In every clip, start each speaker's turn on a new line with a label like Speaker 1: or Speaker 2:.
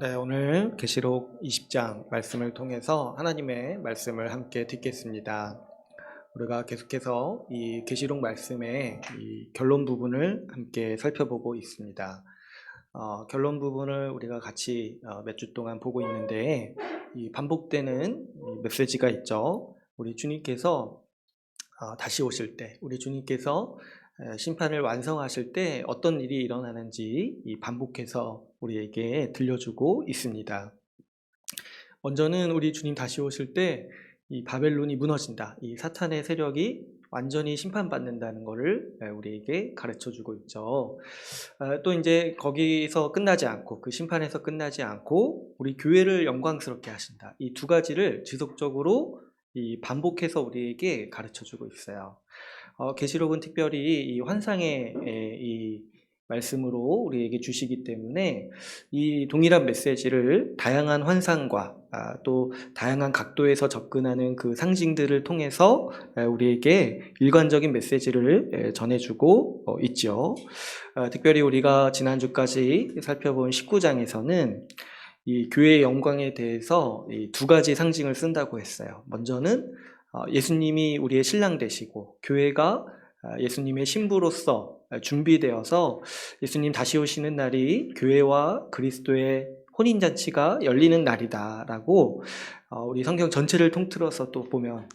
Speaker 1: 네, 오늘 계시록 20장 말씀을 통해서 하나님의 말씀을 함께 듣겠습니다. 우리가 계속해서 이 계시록 말씀의 이 결론 부분을 함께 살펴보고 있습니다. 결론 부분을 우리가 같이 몇 주 동안 보고 있는데 이 반복되는 이 메시지가 있죠. 우리 주님께서 다시 오실 때, 우리 주님께서 심판을 완성하실 때 어떤 일이 일어나는지 반복해서 우리에게 들려주고 있습니다. 먼저는 우리 주님 다시 오실 때 이 바벨론이 무너진다, 이 사탄의 세력이 완전히 심판받는다는 것을 우리에게 가르쳐주고 있죠. 또 이제 거기서 끝나지 않고, 그 심판에서 끝나지 않고 우리 교회를 영광스럽게 하신다, 이 두 가지를 지속적으로 반복해서 우리에게 가르쳐주고 있어요. 계시록은 특별히 이 환상의 이 말씀으로 우리에게 주시기 때문에 이 동일한 메시지를 다양한 환상과 또 다양한 각도에서 접근하는 그 상징들을 통해서 우리에게 일관적인 메시지를 전해주고 있죠. 특별히 우리가 지난주까지 살펴본 19장에서는 이 교회의 영광에 대해서 이 두 가지 상징을 쓴다고 했어요. 먼저는 예수님이 우리의 신랑 되시고 교회가 예수님의 신부로서 준비되어서 예수님 다시 오시는 날이 교회와 그리스도의 혼인잔치가 열리는 날이다라고 우리 성경 전체를 통틀어서 또 보면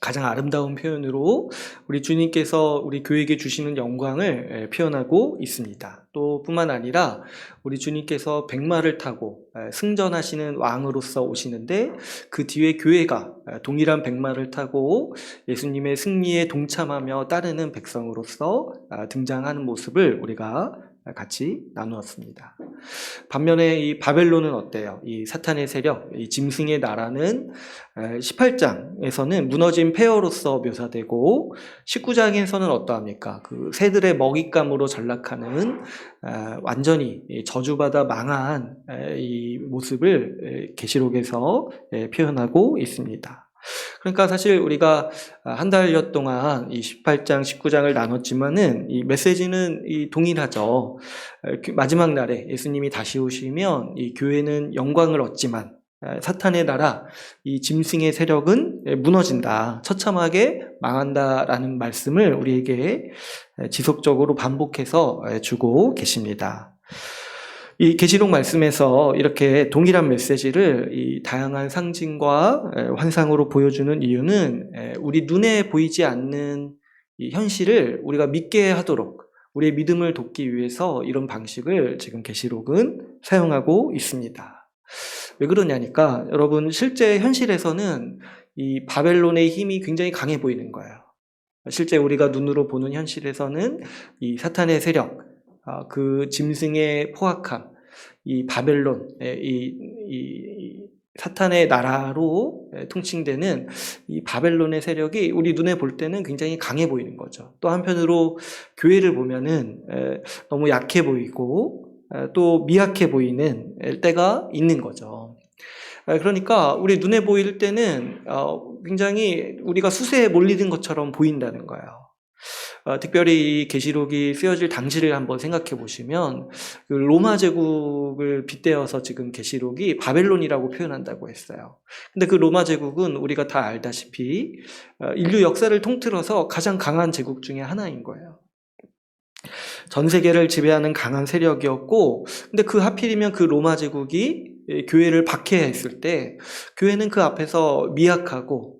Speaker 1: 가장 아름다운 표현으로 우리 주님께서 우리 교회에게 주시는 영광을 표현하고 있습니다. 또 뿐만 아니라 우리 주님께서 백마를 타고 승전하시는 왕으로서 오시는데 그 뒤에 교회가 동일한 백마를 타고 예수님의 승리에 동참하며 따르는 백성으로서 등장하는 모습을 우리가 같이 나누었습니다. 반면에 이 바벨론은 어때요? 이 사탄의 세력, 이 짐승의 나라는 18장에서는 무너진 폐허로서 묘사되고 19장에서는 어떠합니까? 그 새들의 먹잇감으로 전락하는 완전히 저주받아 망한 이 모습을 계시록에서 표현하고 있습니다. 그러니까 사실 우리가 한 달여 동안 이 18장, 19장을 나눴지만은 이 메시지는 동일하죠. 마지막 날에 예수님이 다시 오시면 이 교회는 영광을 얻지만 사탄의 나라, 이 짐승의 세력은 무너진다, 처참하게 망한다라는 말씀을 우리에게 지속적으로 반복해서 주고 계십니다. 이 계시록 말씀에서 이렇게 동일한 메시지를 이 다양한 상징과 환상으로 보여주는 이유는 우리 눈에 보이지 않는 이 현실을 우리가 믿게 하도록 우리의 믿음을 돕기 위해서 이런 방식을 지금 계시록은 사용하고 있습니다. 왜 그러냐니까 여러분, 실제 현실에서는 이 바벨론의 힘이 굉장히 강해 보이는 거예요. 실제 우리가 눈으로 보는 현실에서는 이 사탄의 세력, 그 짐승의 포악함, 이 바벨론, 이 사탄의 나라로 통칭되는 이 바벨론의 세력이 우리 눈에 볼 때는 굉장히 강해 보이는 거죠. 또 한편으로 교회를 보면은 너무 약해 보이고 또 미약해 보이는 때가 있는 거죠. 그러니까 우리 눈에 보일 때는 굉장히 우리가 수세에 몰리는 것처럼 보인다는 거예요. 특별히 이 계시록이 쓰여질 당시를 한번 생각해 보시면 그 로마 제국을 빗대어서 지금 계시록이 바벨론이라고 표현한다고 했어요. 근데 그 로마 제국은 우리가 다 알다시피 인류 역사를 통틀어서 가장 강한 제국 중에 하나인 거예요. 전 세계를 지배하는 강한 세력이었고, 근데 그 하필이면 그 로마 제국이 교회를 박해했을 때 교회는 그 앞에서 미약하고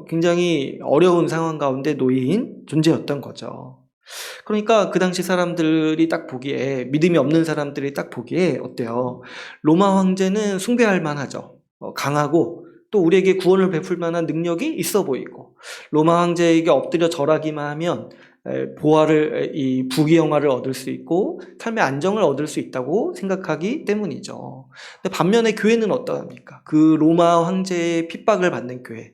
Speaker 1: 굉장히 어려운 상황 가운데 놓인 존재였던 거죠. 그러니까 그 당시 사람들이 딱 보기에, 믿음이 없는 사람들이 딱 보기에 어때요? 로마 황제는 숭배할 만하죠. 강하고 또 우리에게 구원을 베풀 만한 능력이 있어 보이고, 로마 황제에게 엎드려 절하기만 하면 보화를, 이 부귀영화를 얻을 수 있고 삶의 안정을 얻을 수 있다고 생각하기 때문이죠. 근데 반면에 교회는 어떠합니까? 그 로마 황제의 핍박을 받는 교회,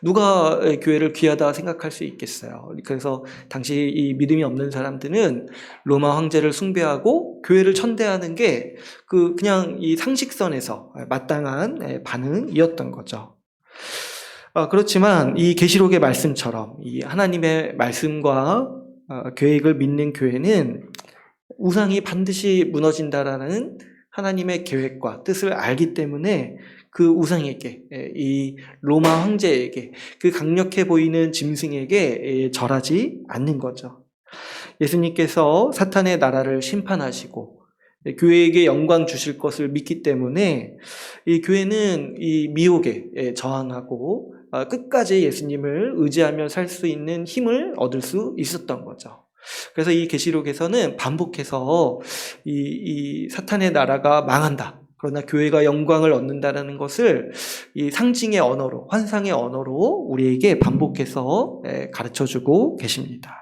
Speaker 1: 누가 교회를 귀하다 생각할 수 있겠어요? 그래서 당시 이 믿음이 없는 사람들은 로마 황제를 숭배하고 교회를 천대하는 게 그냥 이 상식선에서 마땅한 반응이었던 거죠. 그렇지만 이 계시록의 말씀처럼 이 하나님의 말씀과 계획을 믿는 교회는 우상이 반드시 무너진다라는 하나님의 계획과 뜻을 알기 때문에 그 우상에게, 이 로마 황제에게, 그 강력해 보이는 짐승에게 절하지 않는 거죠. 예수님께서 사탄의 나라를 심판하시고 교회에게 영광 주실 것을 믿기 때문에 이 교회는 이 미혹에 저항하고 끝까지 예수님을 의지하며 살 수 있는 힘을 얻을 수 있었던 거죠. 그래서 이 계시록에서는 반복해서 이 사탄의 나라가 망한다. 그러나 교회가 영광을 얻는다라는 것을 이 상징의 언어로, 환상의 언어로 우리에게 반복해서 가르쳐주고 계십니다.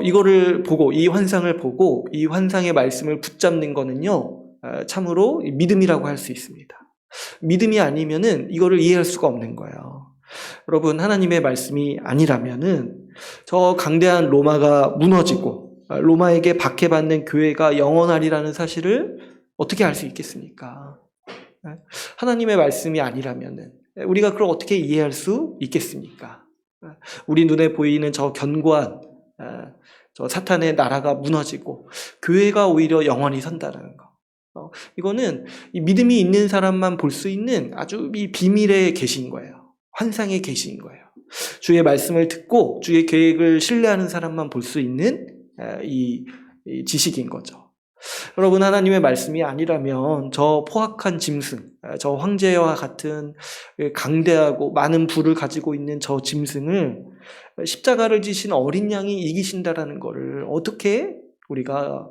Speaker 1: 이거를 보고, 이 환상을 보고 이 환상의 말씀을 붙잡는 거는요, 참으로 믿음이라고 할 수 있습니다. 믿음이 아니면은 이거를 이해할 수가 없는 거예요. 여러분, 하나님의 말씀이 아니라면은 저 강대한 로마가 무너지고 로마에게 박해받는 교회가 영원하리라는 사실을 어떻게 알 수 있겠습니까? 하나님의 말씀이 아니라면은 우리가 그걸 어떻게 이해할 수 있겠습니까? 우리 눈에 보이는 저 견고한 저 사탄의 나라가 무너지고 교회가 오히려 영원히 선다라는 거. 이거는 이 믿음이 있는 사람만 볼 수 있는 아주 이 비밀의 계시인 거예요. 환상의 계시인 거예요. 주의 말씀을 듣고 주의 계획을 신뢰하는 사람만 볼 수 있는 이 지식인 거죠. 여러분, 하나님의 말씀이 아니라면 저 포악한 짐승, 저 황제와 같은 강대하고 많은 부를 가지고 있는 저 짐승을 십자가를 지신 어린 양이 이기신다라는 것을 어떻게 우리가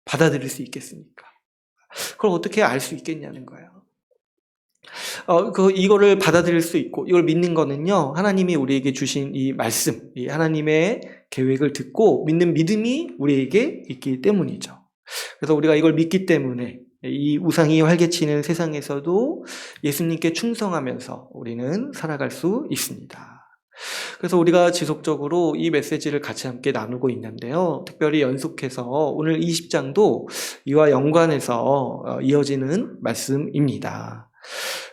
Speaker 1: 받아들일 수 있겠습니까? 그걸 어떻게 알 수 있겠냐는 거예요. 이거를 받아들일 수 있고 이걸 믿는 거는요, 하나님이 우리에게 주신 이 말씀, 이 하나님의 계획을 듣고 믿는 믿음이 우리에게 있기 때문이죠. 그래서 우리가 이걸 믿기 때문에 이 우상이 활개치는 세상에서도 예수님께 충성하면서 우리는 살아갈 수 있습니다. 그래서 우리가 지속적으로 이 메시지를 같이 함께 나누고 있는데요. 특별히 연속해서 오늘 20장도 이와 연관해서 이어지는 말씀입니다.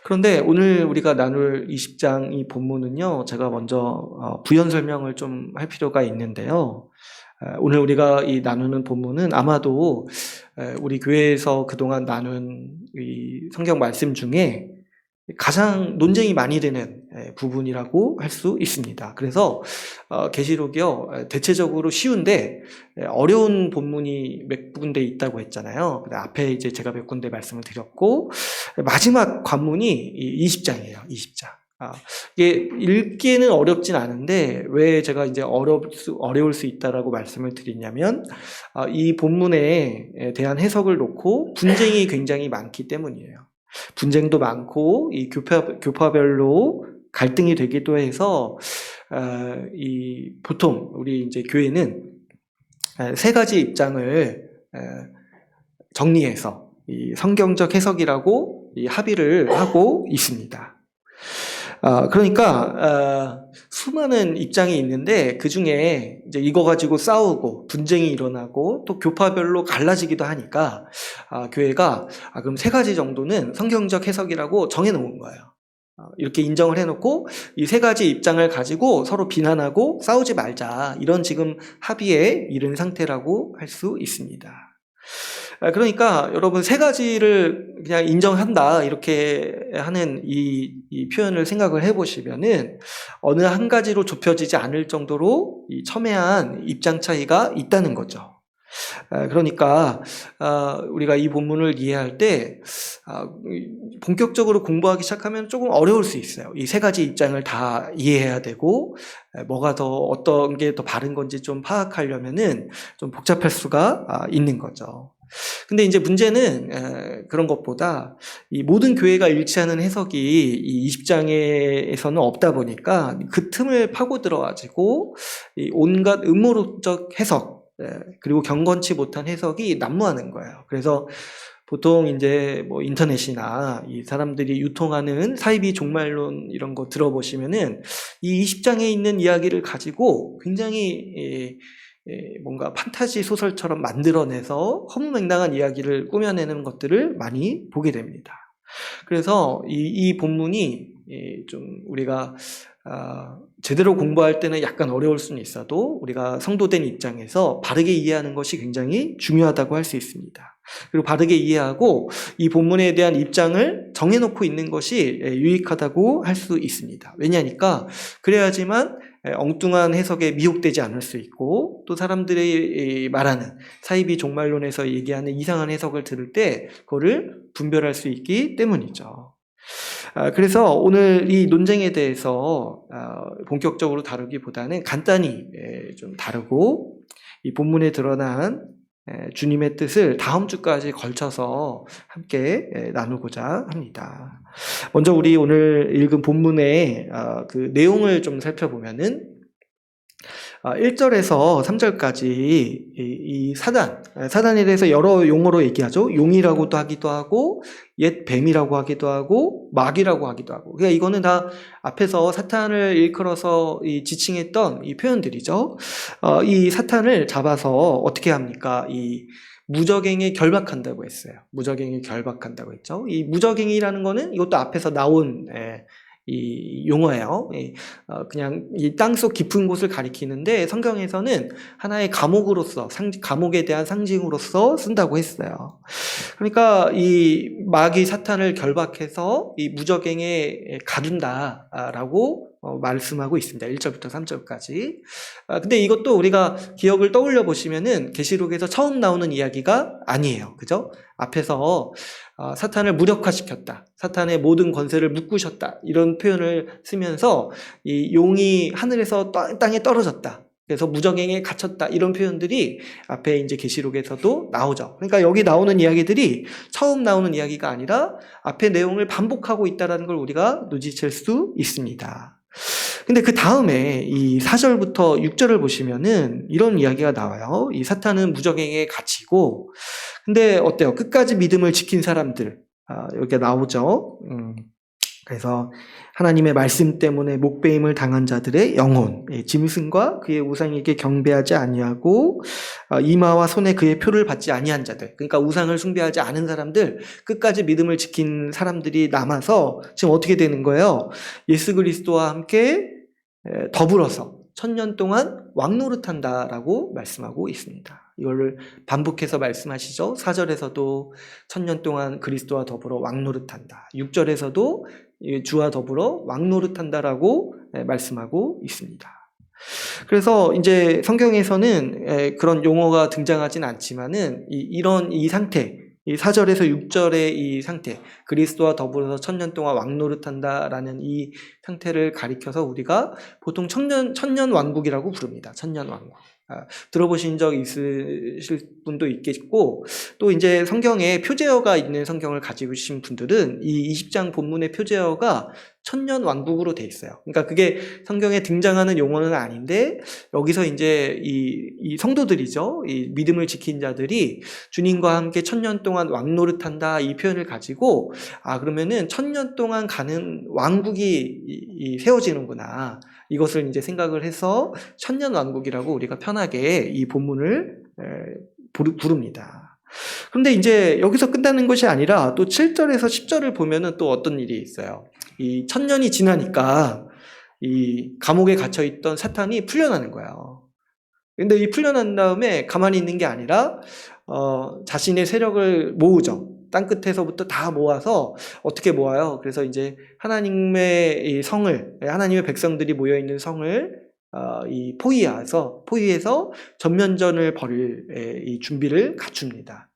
Speaker 1: 그런데 오늘 우리가 나눌 20장 이 본문은요, 제가 먼저 부연 설명을 좀 할 필요가 있는데요. 오늘 우리가 이 나누는 본문은 아마도 우리 교회에서 그동안 나눈 이 성경 말씀 중에 가장 논쟁이 많이 되는 부분이라고 할 수 있습니다. 그래서 계시록이요, 대체적으로 쉬운데 어려운 본문이 몇 군데 있다고 했잖아요. 앞에 이제 제가 몇 군데 말씀을 드렸고, 마지막 관문이 20장이에요. 20장. 이게 읽기에는 어렵진 않은데 왜 제가 이제 어려울 수 있다라고 말씀을 드리냐면, 이 본문에 대한 해석을 놓고 분쟁이 굉장히 많기 때문이에요. 분쟁도 많고 이 교파별로 갈등이 되기도 해서 보통 우리 이제 교회는 세 가지 입장을 정리해서 이 성경적 해석이라고 합의를 하고 있습니다. 그러니까 수많은 입장이 있는데 그 중에 이제 이거 가지고 싸우고 분쟁이 일어나고 또 교파별로 갈라지기도 하니까 교회가 그럼 세 가지 정도는 성경적 해석이라고 정해놓은 거예요. 이렇게 인정을 해놓고 이 세 가지 입장을 가지고 서로 비난하고 싸우지 말자, 이런 지금 합의에 이른 상태라고 할 수 있습니다. 그러니까 여러분, 세 가지를 그냥 인정한다 이렇게 하는 이 표현을 생각을 해보시면은 어느 한 가지로 좁혀지지 않을 정도로 이 첨예한 입장 차이가 있다는 거죠. 그러니까 우리가 이 본문을 이해할 때 본격적으로 공부하기 시작하면 조금 어려울 수 있어요. 이 세 가지 입장을 다 이해해야 되고 뭐가 더 어떤 게 더 바른 건지 좀 파악하려면은 좀 복잡할 수가 있는 거죠. 근데 이제 문제는 그런 것보다 이 모든 교회가 일치하는 해석이 이 20장에서는 없다 보니까 그 틈을 파고 들어가지고 이 온갖 음모론적 해석, 그리고 경건치 못한 해석이 난무하는 거예요. 그래서 보통 이제 뭐 인터넷이나 이 사람들이 유통하는 사이비 종말론 이런 거 들어보시면은 이 20장에 있는 이야기를 가지고 굉장히 뭔가 판타지 소설처럼 만들어내서 허무맹랑한 이야기를 꾸며내는 것들을 많이 보게 됩니다. 그래서 이 본문이 좀 우리가 제대로 공부할 때는 약간 어려울 수는 있어도 우리가 성도된 입장에서 바르게 이해하는 것이 굉장히 중요하다고 할 수 있습니다. 그리고 바르게 이해하고 이 본문에 대한 입장을 정해놓고 있는 것이 유익하다고 할 수 있습니다. 왜냐니까 그래야지만 엉뚱한 해석에 미혹되지 않을 수 있고, 또 사람들이 말하는 사이비 종말론에서 얘기하는 이상한 해석을 들을 때 그거를 분별할 수 있기 때문이죠. 그래서 오늘 이 논쟁에 대해서 본격적으로 다루기보다는 간단히 좀 다루고, 이 본문에 드러난 주님의 뜻을 다음 주까지 걸쳐서 함께 나누고자 합니다. 먼저 우리 오늘 읽은 본문의 그 내용을 좀 살펴보면은 1절에서 3절까지 이 사단에 대해서 여러 용어로 얘기하죠. 용이라고도 하기도 하고, 옛 뱀이라고 하기도 하고, 마귀라고 하기도 하고. 그러니까 이거는 다 앞에서 사탄을 일컬어서 지칭했던 이 표현들이죠. 이 사탄을 잡아서 어떻게 합니까? 이 무적행에 결박한다고 했어요. 무적행에 결박한다고 했죠. 이 무적행이라는 거는 이것도 앞에서 나온 이 용어예요. 그냥 이 땅속 깊은 곳을 가리키는데 성경에서는 하나의 감옥으로서, 감옥에 대한 상징으로서 쓴다고 했어요. 그러니까 이 마귀 사탄을 결박해서 이 무적행에 가둔다라고 말씀하고 있습니다. 1절부터 3절까지. 근데 이것도 우리가 기억을 떠올려 보시면은 계시록에서 처음 나오는 이야기가 아니에요. 그죠? 앞에서 사탄을 무력화시켰다, 사탄의 모든 권세를 묶으셨다, 이런 표현을 쓰면서 이 용이 하늘에서 땅에 떨어졌다, 그래서 무적행에 갇혔다, 이런 표현들이 앞에 이제 계시록에서도 나오죠. 그러니까 여기 나오는 이야기들이 처음 나오는 이야기가 아니라 앞에 내용을 반복하고 있다는 걸 우리가 눈치챌 수 있습니다. 근데 그 다음에 이 4절부터 6절을 보시면은 이런 이야기가 나와요. 이 사탄은 무적행에 갇히고, 근데 어때요? 끝까지 믿음을 지킨 사람들, 여기가 나오죠. 그래서 하나님의 말씀 때문에 목배임을 당한 자들의 영혼, 짐승과 그의 우상에게 경배하지 아니하고 이마와 손에 그의 표를 받지 아니한 자들, 그러니까 우상을 숭배하지 않은 사람들, 끝까지 믿음을 지킨 사람들이 남아서 지금 어떻게 되는 거예요? 예수 그리스도와 함께 더불어서 1000년 동안 왕노릇한다라고 말씀하고 있습니다. 이걸 반복해서 말씀하시죠. 4절에서도 1000년 동안 그리스도와 더불어 왕노릇한다. 6절에서도 주와 더불어 왕노릇한다라고 말씀하고 있습니다. 그래서 이제 성경에서는 그런 용어가 등장하진 않지만은 이런 이 상태, 이 4절에서 6절의 이 상태, 그리스도와 더불어서 1000년 동안 왕노릇한다라는 이 상태를 가리켜서 우리가 보통 천년 왕국이라고 부릅니다. 천년 왕국. 들어보신 적 있으실 분도 있겠고, 또 이제 성경에 표제어가 있는 성경을 가지고 계신 분들은 이 20장 본문의 표제어가 천년 왕국으로 돼 있어요. 그러니까 그게 성경에 등장하는 용어는 아닌데, 여기서 이제 이 성도들이죠, 이 믿음을 지킨 자들이 주님과 함께 1000년 동안 왕노릇한다, 이 표현을 가지고 그러면은 1000년 동안 가는 왕국이 세워지는구나, 이것을 이제 생각을 해서 천년 왕국이라고 우리가 편하게 이 본문을 부릅니다. 그런데 이제 여기서 끝나는 것이 아니라 또 7절에서 10절을 보면은 또 어떤 일이 있어요. 이 1000년이 지나니까 이 감옥에 갇혀있던 사탄이 풀려나는 거예요. 근데 이 풀려난 다음에 가만히 있는 게 아니라 자신의 세력을 모으죠. 땅끝에서부터 다 모아서 어떻게 모아요? 그래서 이제 하나님의 이 성을, 하나님의 백성들이 모여있는 성을 이 포위해서 전면전을 벌일 이 준비를 갖춥니다.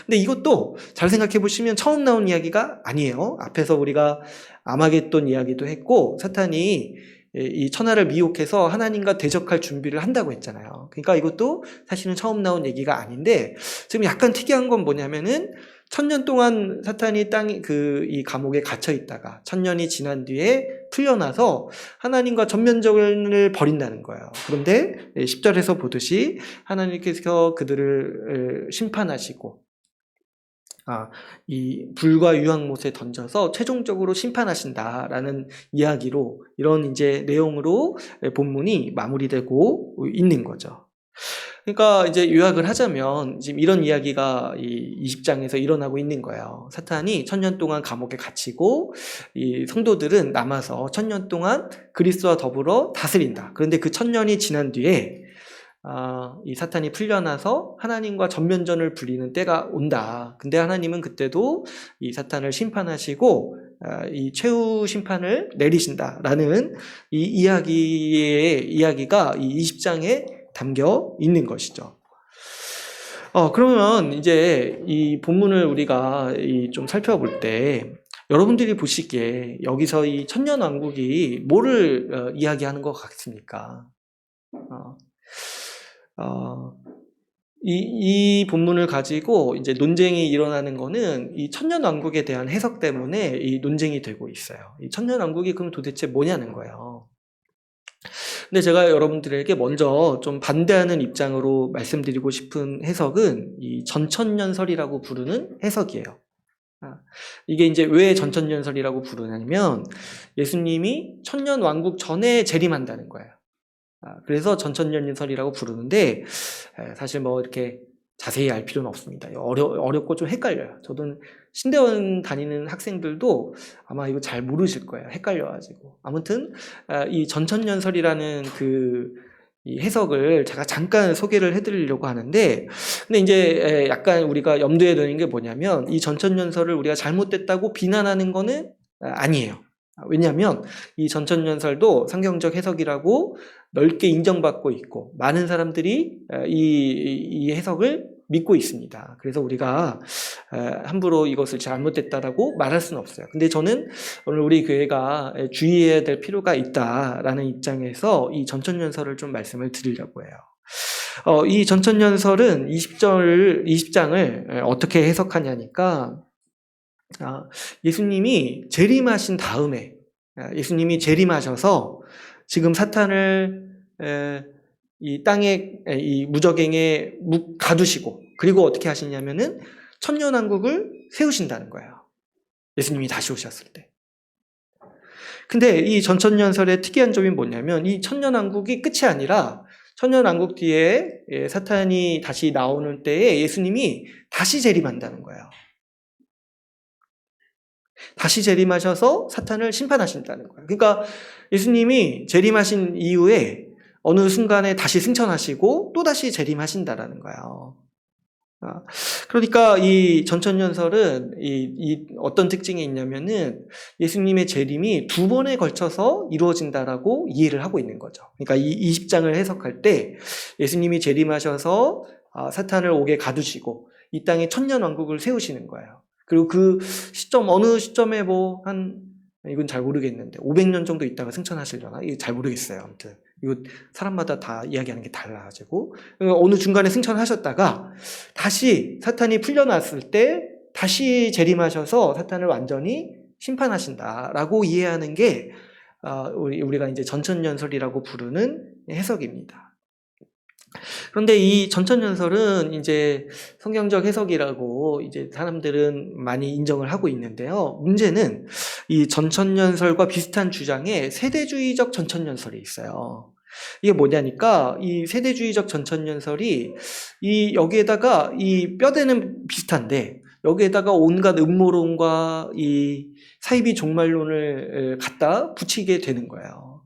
Speaker 1: 근데 이것도 잘 생각해 보시면 처음 나온 이야기가 아니에요. 앞에서 우리가 아마겟돈 이야기도 했고, 사탄이 이 천하를 미혹해서 하나님과 대적할 준비를 한다고 했잖아요. 그러니까 이것도 사실은 처음 나온 얘기가 아닌데, 지금 약간 특이한 건 뭐냐면은 1000년 동안 사탄이 이 감옥에 갇혀 있다가 1000년이 지난 뒤에 풀려나서 하나님과 전면전을 벌인다는 거예요. 그런데 10절에서 보듯이 하나님께서 그들을 심판하시고 이 불과 유황못에 던져서 최종적으로 심판하신다라는 이야기로, 이런 이제 내용으로 본문이 마무리되고 있는 거죠. 그러니까 이제 요약을 하자면 지금 이런 이야기가 이 20장에서 일어나고 있는 거예요. 사탄이 1000년 동안 감옥에 갇히고 이 성도들은 남아서 1000년 동안 그리스도와 더불어 다스린다. 그런데 그 1000년이 지난 뒤에 이 사탄이 풀려나서 하나님과 전면전을 벌이는 때가 온다. 근데 하나님은 그때도 이 사탄을 심판하시고 이 최후 심판을 내리신다라는 이 이야기가 이 20장에 담겨 있는 것이죠. 그러면 이제 이 본문을 우리가 좀 살펴볼 때 여러분들이 보시기에 여기서 이 천년왕국이 뭐를 이야기하는 것 같습니까? 이 본문을 가지고 이제 논쟁이 일어나는 거는 이 천년왕국에 대한 해석 때문에 이 논쟁이 되고 있어요. 이 천년왕국이 그럼 도대체 뭐냐는 거예요. 근데 제가 여러분들에게 먼저 좀 반대하는 입장으로 말씀드리고 싶은 해석은 이 전천년설이라고 부르는 해석이에요. 이게 이제 왜 전천년설이라고 부르냐면 예수님이 천년왕국 전에 재림한다는 거예요. 그래서 전천년설이라고 부르는데 사실 뭐 이렇게 자세히 알 필요는 없습니다. 어렵고 좀 헷갈려요. 저도 신대원 다니는 학생들도 아마 이거 잘 모르실 거예요. 헷갈려가지고. 아무튼 이 전천년설이라는 이 해석을 제가 잠깐 소개를 해드리려고 하는데, 근데 이제 약간 우리가 염두에 두는 게 뭐냐면 이 전천년설을 우리가 잘못됐다고 비난하는 거는 아니에요. 왜냐하면 이 전천년설도 성경적 해석이라고 넓게 인정받고 있고 많은 사람들이 이 해석을 믿고 있습니다. 그래서 우리가 함부로 이것을 잘못됐다라고 말할 수는 없어요. 근데 저는 오늘 우리 교회가 주의해야 될 필요가 있다라는 입장에서 이 전천년설을 좀 말씀을 드리려고 해요. 이 전천년설은 20장을 어떻게 해석하냐니까 예수님이 재림하신 다음에 예수님이 재림하셔서 지금 사탄을 이 땅에 이 무저갱에 가두시고 그리고 어떻게 하시냐면은 천년왕국을 세우신다는 거예요. 예수님이 다시 오셨을 때. 근데 이 전천년설의 특이한 점이 뭐냐면 이 천년왕국이 끝이 아니라 천년왕국 뒤에 사탄이 다시 나오는 때에 예수님이 다시 재림한다는 거예요. 다시 재림하셔서 사탄을 심판하신다는 거예요. 그러니까 예수님이 재림하신 이후에 어느 순간에 다시 승천하시고 또 다시 재림하신다라는 거예요. 그러니까 이 전천년설은 어떤 특징이 있냐면은 예수님의 재림이 2번에 걸쳐서 이루어진다라고 이해를 하고 있는 거죠. 그러니까 이 20장을 해석할 때 예수님이 재림하셔서 사탄을 옥에 가두시고 이 땅에 천년왕국을 세우시는 거예요. 그리고 그 시점, 어느 시점에 이건 잘 모르겠는데, 500년 정도 있다가 승천하시려나? 이거 잘 모르겠어요. 아무튼. 이거 사람마다 다 이야기하는 게 달라가지고. 어느 중간에 승천하셨다가, 다시 사탄이 풀려났을 때, 다시 재림하셔서 사탄을 완전히 심판하신다라고 이해하는 게, 우리가 이제 전천년설이라고 부르는 해석입니다. 그런데 이 전천년설은 이제 성경적 해석이라고 이제 사람들은 많이 인정을 하고 있는데요. 문제는 이 전천년설과 비슷한 주장에 세대주의적 전천년설이 있어요. 이게 뭐냐니까 이 세대주의적 전천년설이 여기에다가 이 뼈대는 비슷한데 여기에다가 온갖 음모론과 이 사이비 종말론을 갖다 붙이게 되는 거예요.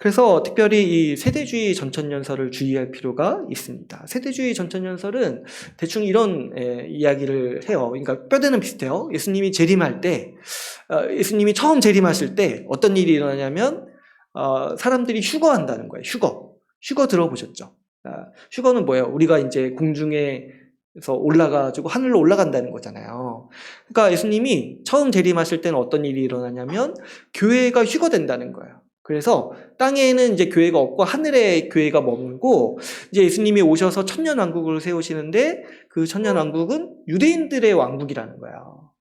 Speaker 1: 그래서 특별히 이 세대주의 전천년설을 주의할 필요가 있습니다. 세대주의 전천년설은 대충 이런 이야기를 해요. 그러니까 뼈대는 비슷해요. 예수님이 재림할 때, 예수님이 처음 재림하실 때 어떤 일이 일어나냐면 사람들이 휴거한다는 거예요. 휴거 들어보셨죠? 휴거는 뭐예요? 우리가 이제 공중에서 올라가지고 하늘로 올라간다는 거잖아요. 그러니까 예수님이 처음 재림하실 때는 어떤 일이 일어나냐면 교회가 휴거된다는 거예요. 그래서 땅에는 이제 교회가 없고 하늘에 교회가 머물고 이제 예수님이 오셔서 천년왕국을 세우시는데 그 천년왕국은 유대인들의 왕국이라는 거예요.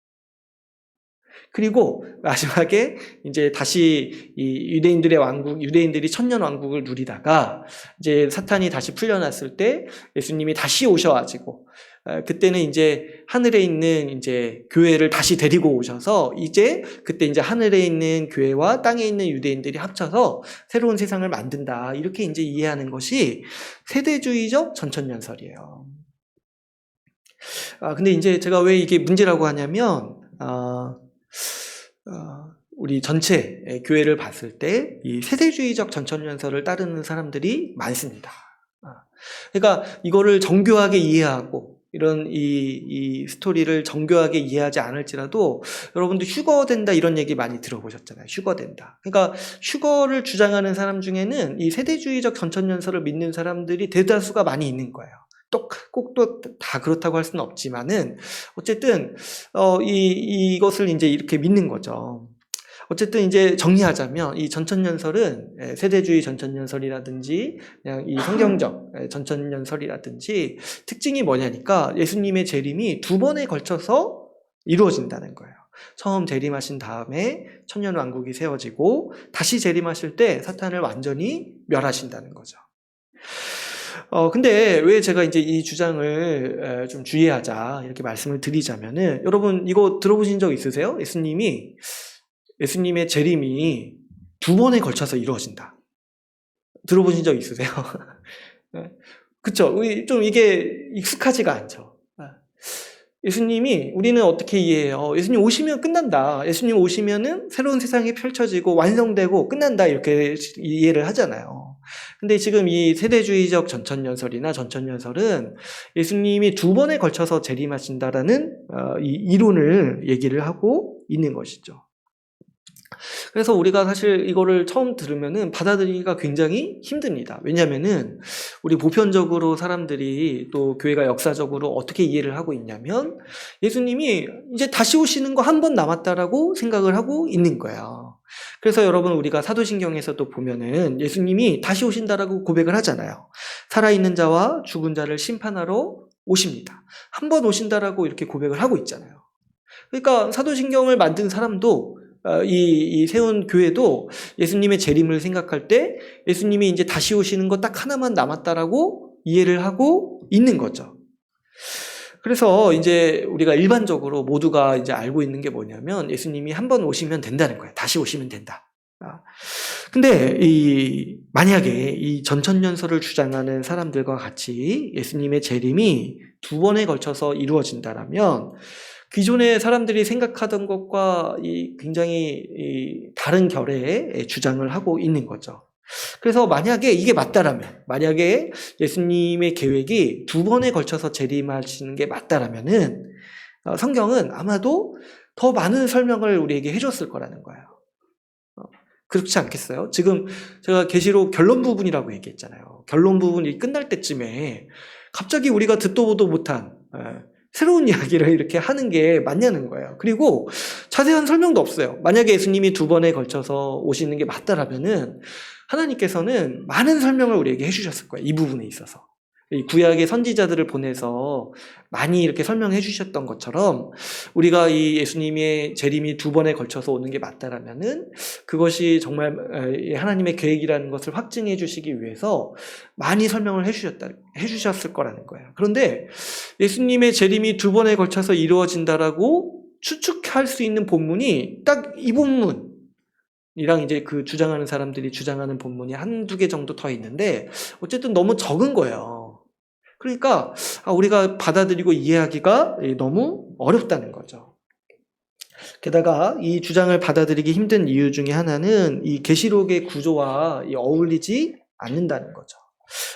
Speaker 1: 그리고 마지막에 이제 다시 이 유대인들의 왕국, 유대인들이 천년왕국을 누리다가 이제 사탄이 다시 풀려났을 때 예수님이 다시 오셔가지고 그때는 이제 하늘에 있는 이제 교회를 다시 데리고 오셔서 이제 그때 이제 하늘에 있는 교회와 땅에 있는 유대인들이 합쳐서 새로운 세상을 만든다. 이렇게 이제 이해하는 것이 세대주의적 전천년설이에요. 근데 이제 제가 왜 이게 문제라고 하냐면, 우리 전체 교회를 봤을 때 이 세대주의적 전천년설을 따르는 사람들이 많습니다. 그러니까 이거를 정교하게 이해하고 이런 이 스토리를 정교하게 이해하지 않을지라도 여러분들 휴거된다 이런 얘기 많이 들어보셨잖아요. 휴거된다. 그러니까 휴거를 주장하는 사람 중에는 이 세대주의적 전천년설을 믿는 사람들이 대다수가 많이 있는 거예요. 꼭 또 다 그렇다고 할 수는 없지만은 어쨌든 이것을 이제 이렇게 믿는 거죠. 어쨌든 이제 정리하자면 이 전천년설은 세대주의 전천년설이라든지 그냥 이 성경적 전천년설이라든지 특징이 뭐냐니까 예수님의 재림이 2번에 걸쳐서 이루어진다는 거예요. 처음 재림하신 다음에 천년왕국이 세워지고 다시 재림하실 때 사탄을 완전히 멸하신다는 거죠. 근데 왜 제가 이제 이 주장을 좀 주의하자 이렇게 말씀을 드리자면은 여러분 이거 들어보신 적 있으세요? 예수님의 재림이 2번에 걸쳐서 이루어진다. 들어보신 적 있으세요? 그쵸? 좀 이게 익숙하지가 않죠. 예수님이 우리는 어떻게 이해해요? 예수님 오시면 끝난다. 예수님 오시면은 새로운 세상이 펼쳐지고 완성되고 끝난다. 이렇게 이해를 하잖아요. 근데 지금 이 세대주의적 전천년설이나 전천년설은 예수님이 2번에 걸쳐서 재림하신다라는 이 이론을 얘기를 하고 있는 것이죠. 그래서 우리가 사실 이거를 처음 들으면은 받아들이기가 굉장히 힘듭니다. 왜냐면은 우리 보편적으로 사람들이 또 교회가 역사적으로 어떻게 이해를 하고 있냐면 예수님이 이제 다시 오시는 거 한 번 남았다라고 생각을 하고 있는 거예요. 그래서 여러분 우리가 사도신경에서도 보면은 예수님이 다시 오신다라고 고백을 하잖아요. 살아있는 자와 죽은 자를 심판하러 오십니다. 한 번 오신다라고 이렇게 고백을 하고 있잖아요. 그러니까 사도신경을 만든 사람도 이 세운 교회도 예수님의 재림을 생각할 때 예수님이 이제 다시 오시는 거 딱 하나만 남았다라고 이해를 하고 있는 거죠. 그래서 이제 우리가 일반적으로 모두가 이제 알고 있는 게 뭐냐면 예수님이 한 번 오시면 된다는 거예요. 다시 오시면 된다. 근데 만약에 이 전천년설을 주장하는 사람들과 같이 예수님의 재림이 2번에 걸쳐서 이루어진다라면 기존의 사람들이 생각하던 것과 굉장히 다른 결의 주장을 하고 있는 거죠. 그래서 만약에 이게 맞다라면, 만약에 예수님의 계획이 2번에 걸쳐서 재림하시는 게 맞다라면은 성경은 아마도 더 많은 설명을 우리에게 해줬을 거라는 거예요. 그렇지 않겠어요? 지금 제가 계시록 결론 부분이라고 얘기했잖아요. 결론 부분이 끝날 때쯤에 갑자기 우리가 듣도 보도 못한 새로운 이야기를 이렇게 하는 게 맞냐는 거예요. 그리고 자세한 설명도 없어요. 만약에 예수님이 2번에 걸쳐서 오시는 게 맞다라면은 하나님께서는 많은 설명을 우리에게 해주셨을 거예요. 이 부분에 있어서. 이 구약의 선지자들을 보내서 많이 이렇게 설명해 주셨던 것처럼 우리가 이 예수님의 재림이 2번에 걸쳐서 오는 게 맞다라면은 그것이 정말 하나님의 계획이라는 것을 확증해 주시기 위해서 많이 설명을 해주셨을 거라는 거예요. 그런데 예수님의 재림이 2번에 걸쳐서 이루어진다라고 추측할 수 있는 본문이 딱 이 본문 이랑 이제 그 주장하는 사람들이 주장하는 본문이 1-2개 정도 더 있는데 어쨌든 너무 적은 거예요. 그러니까 우리가 받아들이고 이해하기가 너무 어렵다는 거죠. 게다가 이 주장을 받아들이기 힘든 이유 중에 하나는 이 계시록의 구조와 어울리지 않는다는 거죠.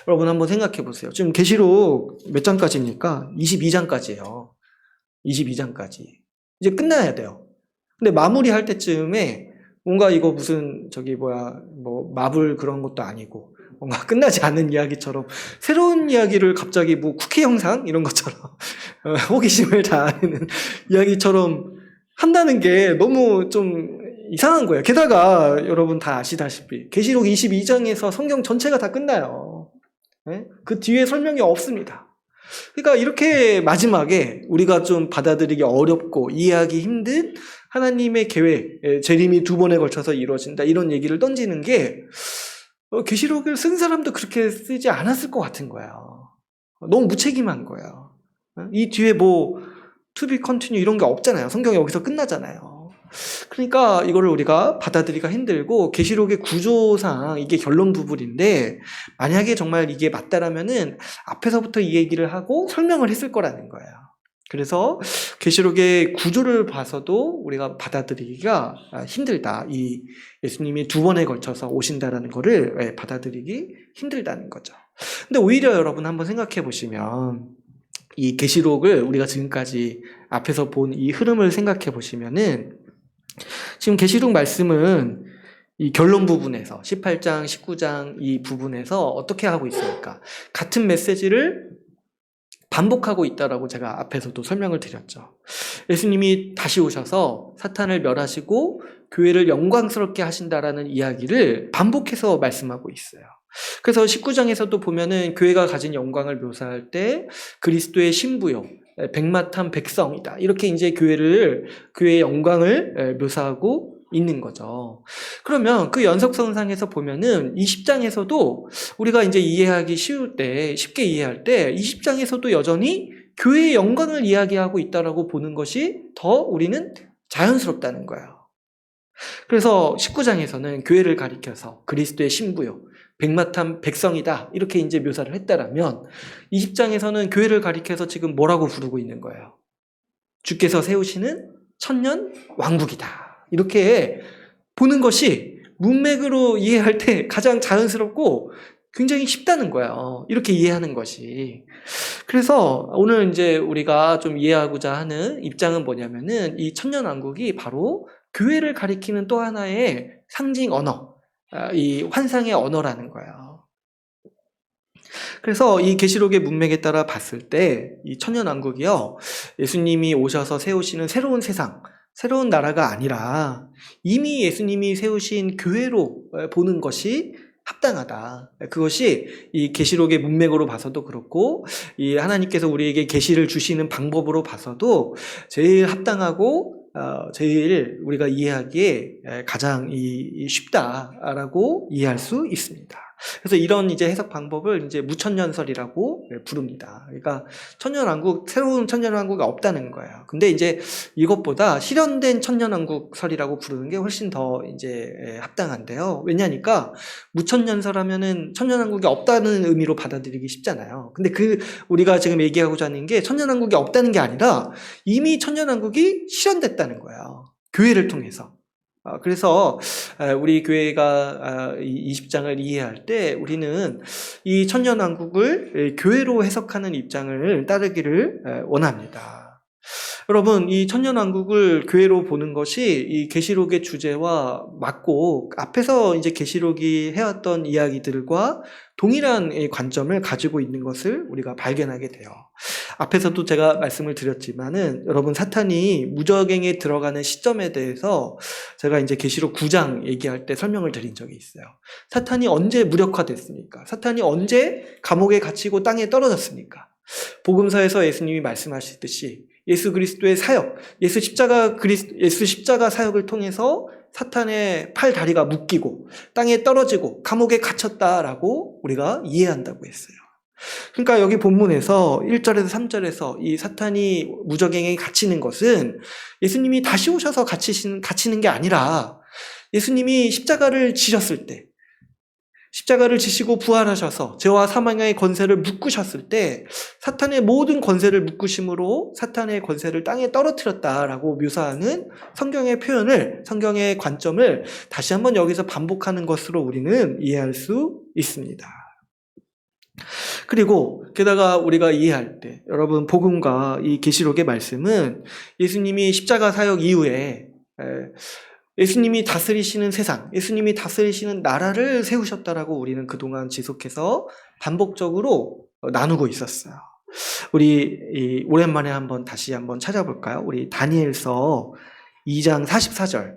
Speaker 1: 여러분 한번 생각해 보세요. 지금 계시록 몇 장까지입니까? 22장까지예요. 22장까지. 이제 끝나야 돼요. 근데 마무리할 때쯤에 뭔가 이거 무슨 뭐 마블 그런 것도 아니고 뭔가 끝나지 않는 이야기처럼 새로운 이야기를 갑자기 뭐 국회 영상 이런 것처럼 호기심을 자아내는 이야기처럼 한다는 게 너무 좀 이상한 거예요. 게다가 여러분 다 아시다시피 계시록 22장에서 성경 전체가 다 끝나요. 그 뒤에 설명이 없습니다. 그러니까 이렇게 마지막에 우리가 좀 받아들이기 어렵고 이해하기 힘든 하나님의 계획, 재림이 2번에 걸쳐서 이루어진다 이런 얘기를 던지는 게 계시록을 쓴 사람도 그렇게 쓰지 않았을 것 같은 거예요. 너무 무책임한 거예요. 이 뒤에 뭐 to be continue 이런 게 없잖아요. 성경이 여기서 끝나잖아요. 그러니까 이거를 우리가 받아들이기가 힘들고 계시록의 구조상 이게 결론 부분인데 만약에 정말 이게 맞다라면은 앞에서부터 이 얘기를 하고 설명을 했을 거라는 거예요. 그래서 계시록의 구조를 봐서도 우리가 받아들이기가 힘들다. 이 예수님이 두 번에 걸쳐서 오신다라는 거를 받아들이기 힘들다는 거죠. 근데 오히려 여러분 한번 생각해 보시면 이 계시록을 우리가 지금까지 앞에서 본 이 흐름을 생각해 보시면은 지금 계시록 말씀은 이 결론 부분에서 18장, 19장 이 부분에서 어떻게 하고 있습니까? 같은 메시지를 반복하고 있다라고 제가 앞에서도 설명을 드렸죠. 예수님이 다시 오셔서 사탄을 멸하시고 교회를 영광스럽게 하신다라는 이야기를 반복해서 말씀하고 있어요. 그래서 19장에서도 보면은 교회가 가진 영광을 묘사할 때 그리스도의 신부요, 백마탄 백성이다. 이렇게 이제 교회의 영광을 묘사하고 있는 거죠. 그러면 그 연속선상에서 보면은 20장에서도 우리가 이제 이해하기 쉽게 이해할 때 20장에서도 여전히 교회의 영광을 이야기하고 있다라고 보는 것이 더 우리는 자연스럽다는 거예요. 그래서 19장에서는 교회를 가리켜서 그리스도의 신부요, 백마탄 백성이다 이렇게 이제 묘사를 했다라면 20장에서는 교회를 가리켜서 지금 뭐라고 부르고 있는 거예요? 주께서 세우시는 천년 왕국이다. 이렇게 보는 것이 문맥으로 이해할 때 가장 자연스럽고 굉장히 쉽다는 거예요. 이렇게 이해하는 것이. 그래서 오늘 이제 우리가 좀 이해하고자 하는 입장은 뭐냐면은 이 천년왕국이 바로 교회를 가리키는 또 하나의 상징 언어, 이 환상의 언어라는 거예요. 그래서 이 계시록의 문맥에 따라 봤을 때 이 천년왕국이요, 예수님이 오셔서 세우시는 새로운 세상, 새로운 나라가 아니라 이미 예수님이 세우신 교회로 보는 것이 합당하다. 그것이 이 계시록의 문맥으로 봐서도 그렇고 이 하나님께서 우리에게 계시를 주시는 방법으로 봐서도 제일 합당하고 제일 우리가 이해하기에 가장 쉽다라고 이해할 수 있습니다. 그래서 이런 이제 해석 방법을 이제 무천년설이라고 부릅니다. 그러니까 새로운 천년왕국이 없다는 거예요. 근데 이제 이것보다 실현된 천년왕국설이라고 부르는 게 훨씬 더 이제 합당한데요. 왜냐니까 무천년설 하면은 천년왕국이 없다는 의미로 받아들이기 쉽잖아요. 근데 우리가 지금 얘기하고자 하는 게 천년왕국이 없다는 게 아니라 이미 천년왕국이 실현됐다는 거예요. 교회를 통해서. 그래서 우리 교회가 이 20장을 이해할 때 우리는 이 천년왕국을 교회로 해석하는 입장을 따르기를 원합니다. 여러분, 이 천년왕국을 교회로 보는 것이 이 계시록의 주제와 맞고 앞에서 이제 계시록이 해왔던 이야기들과 동일한 관점을 가지고 있는 것을 우리가 발견하게 돼요. 앞에서도 제가 말씀을 드렸지만은 여러분, 사탄이 무저갱에 들어가는 시점에 대해서 제가 이제 계시록 9장 얘기할 때 설명을 드린 적이 있어요. 사탄이 언제 무력화됐습니까? 사탄이 언제 감옥에 갇히고 땅에 떨어졌습니까? 복음서에서 예수님이 말씀하시듯이 예수 그리스도의 사역, 예수 십자가 사역을 통해서 사탄의 팔 다리가 묶이고 땅에 떨어지고 감옥에 갇혔다라고 우리가 이해한다고 했어요. 그러니까 여기 본문에서 1절에서 3절에서 이 사탄이 무저갱에 갇히는 것은 예수님이 다시 오셔서 갇히는 게 아니라 예수님이 십자가를 지셨을 때, 십자가를 지시고 부활하셔서 죄와 사망의 권세를 묶으셨을 때 사탄의 모든 권세를 묶으심으로 사탄의 권세를 땅에 떨어뜨렸다라고 묘사하는 성경의 표현을, 성경의 관점을 다시 한번 여기서 반복하는 것으로 우리는 이해할 수 있습니다. 그리고 게다가 우리가 이해할 때 여러분, 복음과 이 계시록의 말씀은 예수님이 십자가 사역 이후에 예수님이 다스리시는 세상, 예수님이 다스리시는 나라를 세우셨다라고 우리는 그동안 지속해서 반복적으로 나누고 있었어요. 우리 오랜만에 다시 한번 찾아볼까요? 우리 다니엘서 2장 44절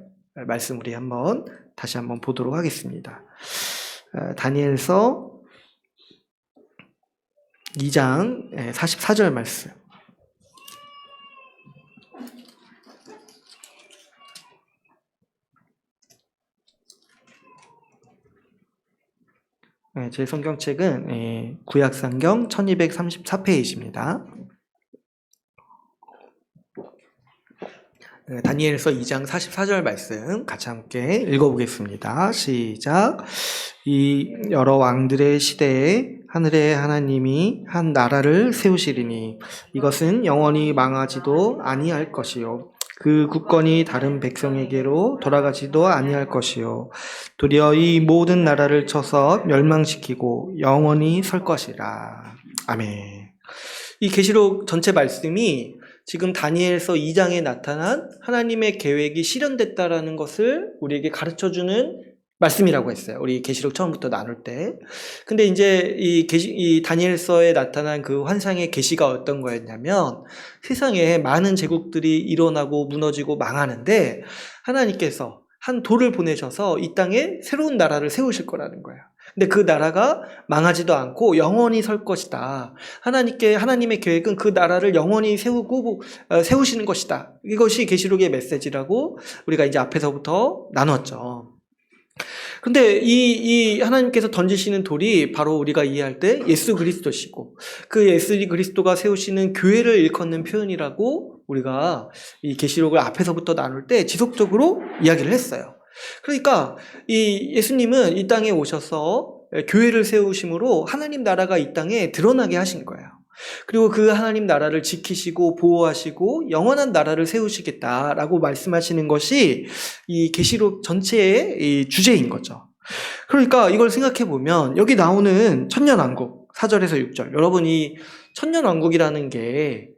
Speaker 1: 말씀 우리 다시 한번 보도록 하겠습니다. 다니엘서 2장 44절 말씀. 제 성경책은 구약성경 1234페이지입니다. 다니엘서 2장 44절 말씀 같이 함께 읽어보겠습니다. 시작. 이 여러 왕들의 시대에 하늘의 하나님이 한 나라를 세우시리니 이것은 영원히 망하지도 아니할 것이요 그 국권이 다른 백성에게로 돌아가지도 아니할 것이요 도리어 이 모든 나라를 쳐서 멸망시키고 영원히 설 것이라. 아멘. 이 계시록 전체 말씀이 지금 다니엘서 2장에 나타난 하나님의 계획이 실현됐다라는 것을 우리에게 가르쳐주는 말씀이라고 했어요. 우리 계시록 처음부터 나눌 때. 근데 이제 이 다니엘서에 나타난 그 환상의 계시가 어떤 거였냐면 세상에 많은 제국들이 일어나고 무너지고 망하는데 하나님께서 한 돌을 보내셔서 이 땅에 새로운 나라를 세우실 거라는 거예요. 근데 그 나라가 망하지도 않고 영원히 설 것이다. 하나님의 계획은 그 나라를 영원히 세우시는 것이다. 이것이 계시록의 메시지라고 우리가 이제 앞에서부터 나눴죠. 근데 이 하나님께서 던지시는 돌이 바로 우리가 이해할 때 예수 그리스도시고 그 예수 그리스도가 세우시는 교회를 일컫는 표현이라고 우리가 이 계시록을 앞에서부터 나눌 때 지속적으로 이야기를 했어요. 그러니까 이 예수님은 이 땅에 오셔서 교회를 세우심으로 하나님 나라가 이 땅에 드러나게 하신 거예요. 그리고 그 하나님 나라를 지키시고 보호하시고 영원한 나라를 세우시겠다라고 말씀하시는 것이 이 계시록 전체의 이 주제인 거죠. 그러니까 이걸 생각해 보면 여기 나오는 천년왕국 4절에서 6절, 여러분이 천년왕국이라는 게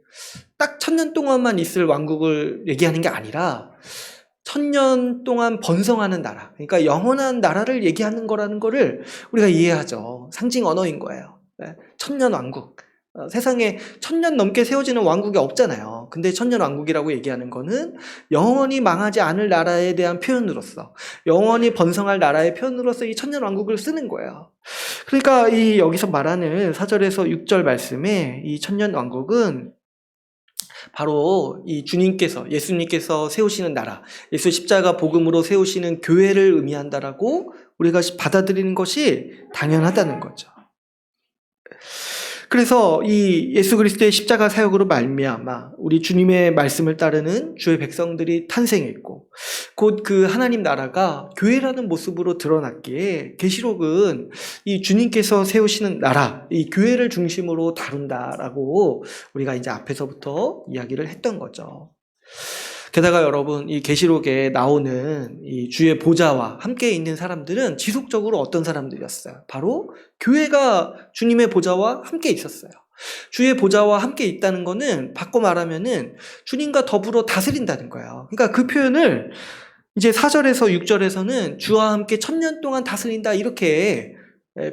Speaker 1: 딱 1000년 동안만 있을 왕국을 얘기하는 게 아니라 1000년 동안 번성하는 나라, 그러니까 영원한 나라를 얘기하는 거라는 거를 우리가 이해하죠. 상징 언어인 거예요. 천년왕국. 세상에 1000년 넘게 세워지는 왕국이 없잖아요. 근데 천년왕국이라고 얘기하는 거는 영원히 망하지 않을 나라에 대한 표현으로서, 영원히 번성할 나라의 표현으로서 이 천년왕국을 쓰는 거예요. 그러니까 이 여기서 말하는 4절에서 6절 말씀에 이 천년왕국은 바로 이 주님께서, 예수님께서 세우시는 나라, 예수 십자가 복음으로 세우시는 교회를 의미한다라고 우리가 받아들이는 것이 당연하다는 거죠. 그래서 이 예수 그리스도의 십자가 사역으로 말미암아 우리 주님의 말씀을 따르는 주의 백성들이 탄생했고 곧 그 하나님 나라가 교회라는 모습으로 드러났기에 계시록은 이 주님께서 세우시는 나라, 이 교회를 중심으로 다룬다라고 우리가 이제 앞에서부터 이야기를 했던 거죠. 게다가 여러분, 이 계시록에 나오는 이 주의 보좌와 함께 있는 사람들은 지속적으로 어떤 사람들이었어요? 바로 교회가 주님의 보좌와 함께 있었어요. 주의 보좌와 함께 있다는 거는 바꿔 말하면은 주님과 더불어 다스린다는 거예요. 그러니까 그 표현을 이제 4절에서 6절에서는 주와 함께 1000년 동안 다스린다 이렇게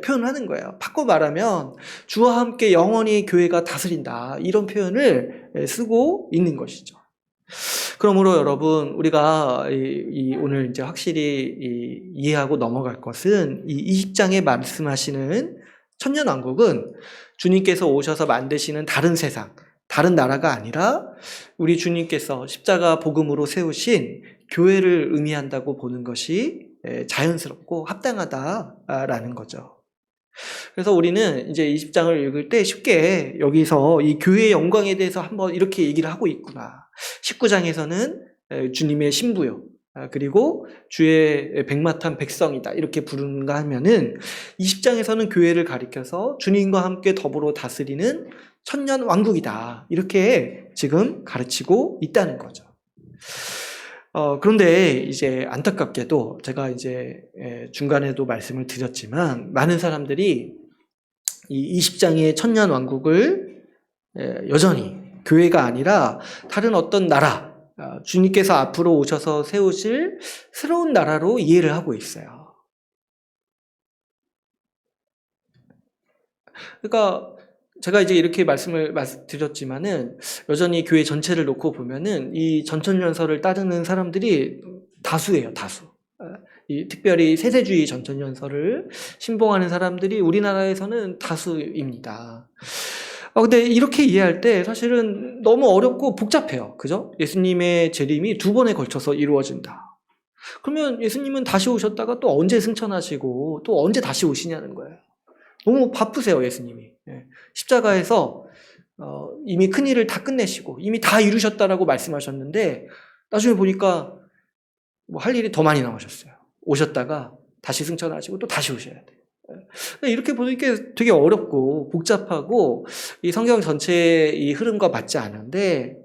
Speaker 1: 표현을 하는 거예요. 바꿔 말하면 주와 함께 영원히 교회가 다스린다 이런 표현을 쓰고 있는 것이죠. 그러므로 여러분, 우리가 오늘 이제 확실히 이해하고 넘어갈 것은 이 20장에 말씀하시는 천년왕국은 주님께서 오셔서 만드시는 다른 세상, 다른 나라가 아니라 우리 주님께서 십자가 복음으로 세우신 교회를 의미한다고 보는 것이 자연스럽고 합당하다라는 거죠. 그래서 우리는 이제 20장을 읽을 때 쉽게 여기서 이 교회의 영광에 대해서 한번 이렇게 얘기를 하고 있구나. 19장에서는 주님의 신부요. 그리고 주의 백마탄 백성이다. 이렇게 부르는가 하면은 20장에서는 교회를 가리켜서 주님과 함께 더불어 다스리는 천년 왕국이다. 이렇게 지금 가르치고 있다는 거죠. 그런데 이제 안타깝게도 제가 이제 중간에도 말씀을 드렸지만 많은 사람들이 이 20장의 천년 왕국을 여전히 교회가 아니라 다른 어떤 나라, 주님께서 앞으로 오셔서 세우실 새로운 나라로 이해를 하고 있어요. 그러니까 제가 이제 이렇게 말씀을 드렸지만은 여전히 교회 전체를 놓고 보면은 이 전천년설을 따르는 사람들이 다수예요, 다수. 특별히 세세주의 전천년설을 신봉하는 사람들이 우리나라에서는 다수입니다. 근데 이렇게 이해할 때 사실은 너무 어렵고 복잡해요. 그죠? 예수님의 재림이 2번에 걸쳐서 이루어진다. 그러면 예수님은 다시 오셨다가 또 언제 승천하시고 또 언제 다시 오시냐는 거예요. 너무 바쁘세요, 예수님이. 십자가에서 이미 큰일을 다 끝내시고 이미 다 이루셨다라고 말씀하셨는데 나중에 보니까 뭐 할 일이 더 많이 남으셨어요. 오셨다가 다시 승천하시고 또 다시 오셔야 돼요. 이렇게 보니까 되게 어렵고 복잡하고 이 성경 전체의 이 흐름과 맞지 않은데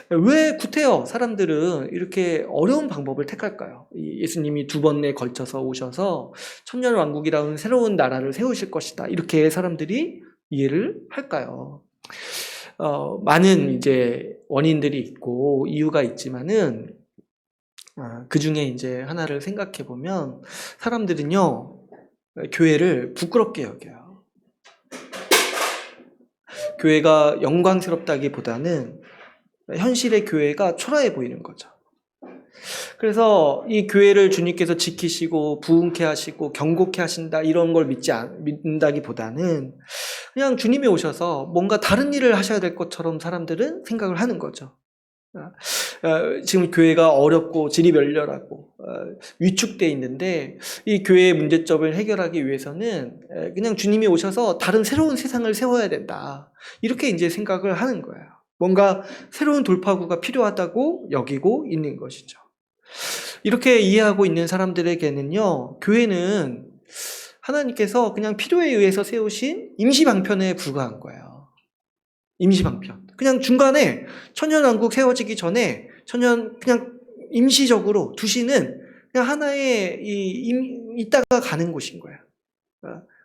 Speaker 1: 왜 구태여 사람들은 이렇게 어려운 방법을 택할까요? 예수님이 두 번에 걸쳐서 오셔서 천년왕국이라는 새로운 나라를 세우실 것이다. 이렇게 사람들이 이해를 할까요? 많은 이제 원인들이 있고 이유가 있지만은 그 중에 이제 하나를 생각해 보면 사람들은요 교회를 부끄럽게 여겨요. 교회가 영광스럽다기보다는 현실의 교회가 초라해 보이는 거죠. 그래서 이 교회를 주님께서 지키시고 부흥케 하시고 경고케 하신다 이런 걸 믿는다기보다는 그냥 주님이 오셔서 뭔가 다른 일을 하셔야 될 것처럼 사람들은 생각을 하는 거죠. 지금 교회가 어렵고 질이 멸렬하고 위축되어 있는데 이 교회의 문제점을 해결하기 위해서는 그냥 주님이 오셔서 다른 새로운 세상을 세워야 된다. 이렇게 이제 생각을 하는 거예요. 뭔가 새로운 돌파구가 필요하다고 여기고 있는 것이죠. 이렇게 이해하고 있는 사람들에게는요, 교회는 하나님께서 그냥 필요에 의해서 세우신 임시방편에 불과한 거예요. 임시방편. 그냥 중간에 천년왕국 세워지기 전에 그냥 임시적으로 두시는 그냥 하나의 있다가 가는 곳인 거예요.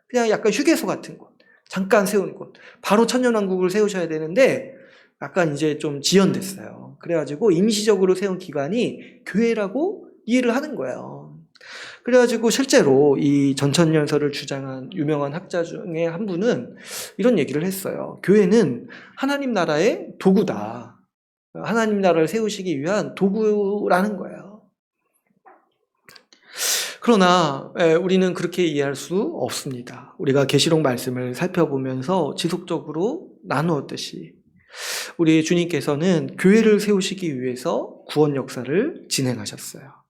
Speaker 1: 그냥 약간 휴게소 같은 곳. 잠깐 세우는 곳. 바로 천년왕국을 세우셔야 되는데 약간 이제 좀 지연됐어요. 그래가지고 임시적으로 세운 기관이 교회라고 이해를 하는 거예요. 그래가지고 실제로 이 전천년설을 주장한 유명한 학자 중에 한 분은 이런 얘기를 했어요. 교회는 하나님 나라의 도구다. 하나님 나라를 세우시기 위한 도구라는 거예요. 그러나 우리는 그렇게 이해할 수 없습니다. 우리가 계시록 말씀을 살펴보면서 지속적으로 나누었듯이 우리 주님께서는 교회를 세우시기 위해서 구원 역사를 진행하셨어요.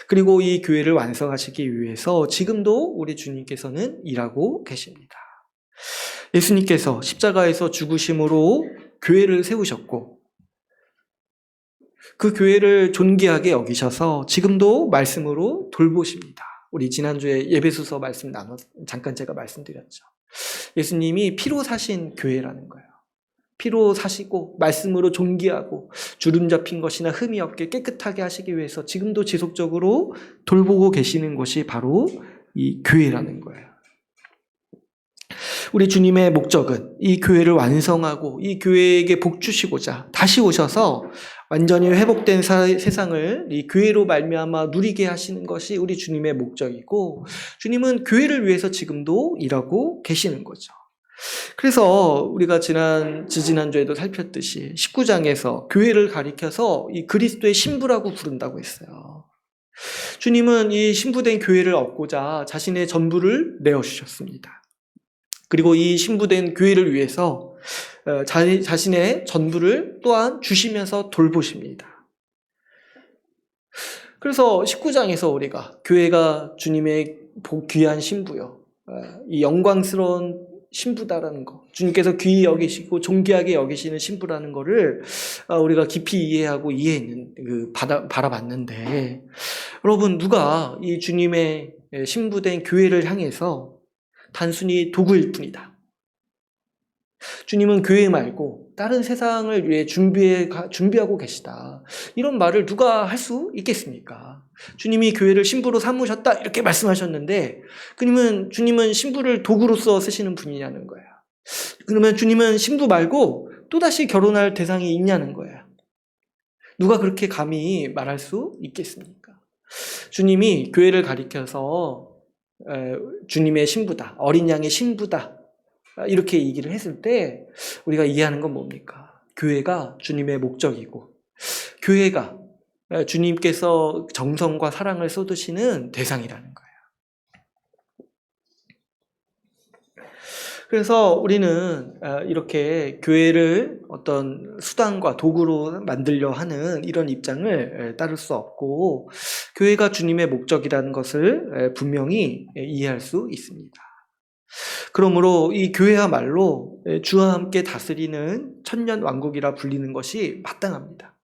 Speaker 1: 그리고 이 교회를 완성하시기 위해서 지금도 우리 주님께서는 일하고 계십니다. 예수님께서 십자가에서 죽으심으로 교회를 세우셨고 그 교회를 존귀하게 여기셔서 지금도 말씀으로 돌보십니다. 우리 지난주에 예배수서 말씀 잠깐 제가 말씀드렸죠. 예수님이 피로 사신 교회라는 거예요. 피로 사시고 말씀으로 존귀하고 주름 잡힌 것이나 흠이 없게 깨끗하게 하시기 위해서 지금도 지속적으로 돌보고 계시는 것이 바로 이 교회라는 거예요. 우리 주님의 목적은 이 교회를 완성하고 이 교회에게 복 주시고자 다시 오셔서 완전히 회복된 세상을 이 교회로 말미암아 누리게 하시는 것이 우리 주님의 목적이고 주님은 교회를 위해서 지금도 일하고 계시는 거죠. 그래서 우리가 지난주에도 살폈듯이 19장에서 교회를 가리켜서 이 그리스도의 신부라고 부른다고 했어요. 주님은 이 신부된 교회를 얻고자 자신의 전부를 내어주셨습니다. 그리고 이 신부된 교회를 위해서 자신의 전부를 또한 주시면서 돌보십니다. 그래서 19장에서 우리가 교회가 주님의 귀한 신부요, 이 영광스러운 신부다라는 거, 주님께서 귀히 여기시고 존귀하게 여기시는 신부라는 거를 우리가 깊이 이해하고 바라봤는데, 여러분 누가 이 주님의 신부된 교회를 향해서 단순히 도구일 뿐이다. 주님은 교회 말고 다른 세상을 위해 준비하고 계시다. 이런 말을 누가 할 수 있겠습니까? 주님이 교회를 신부로 삼으셨다 이렇게 말씀하셨는데 그러면 주님은 신부를 도구로서 쓰시는 분이냐는 거예요. 그러면 주님은 신부 말고 또다시 결혼할 대상이 있냐는 거예요. 누가 그렇게 감히 말할 수 있겠습니까? 주님이 교회를 가리켜서 주님의 신부다, 어린 양의 신부다 이렇게 얘기를 했을 때 우리가 이해하는 건 뭡니까? 교회가 주님의 목적이고 교회가 주님께서 정성과 사랑을 쏟으시는 대상이라는 거예요. 그래서 우리는 이렇게 교회를 어떤 수단과 도구로 만들려 하는 이런 입장을 따를 수 없고 교회가 주님의 목적이라는 것을 분명히 이해할 수 있습니다. 그러므로 이 교회야말로 주와 함께 다스리는 천년 왕국이라 불리는 것이 마땅합니다.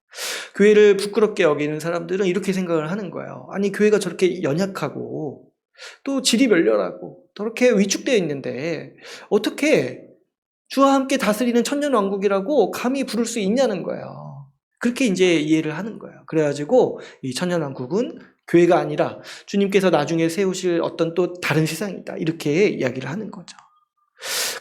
Speaker 1: 교회를 부끄럽게 여기는 사람들은 이렇게 생각을 하는 거예요. 아니, 교회가 저렇게 연약하고 또 질이 멸렬하고 저렇게 위축되어 있는데 어떻게 주와 함께 다스리는 천년왕국이라고 감히 부를 수 있냐는 거예요. 그렇게 이제 이해를 하는 거예요. 그래가지고 이 천년왕국은 교회가 아니라 주님께서 나중에 세우실 어떤 또 다른 세상이다, 이렇게 이야기를 하는 거죠.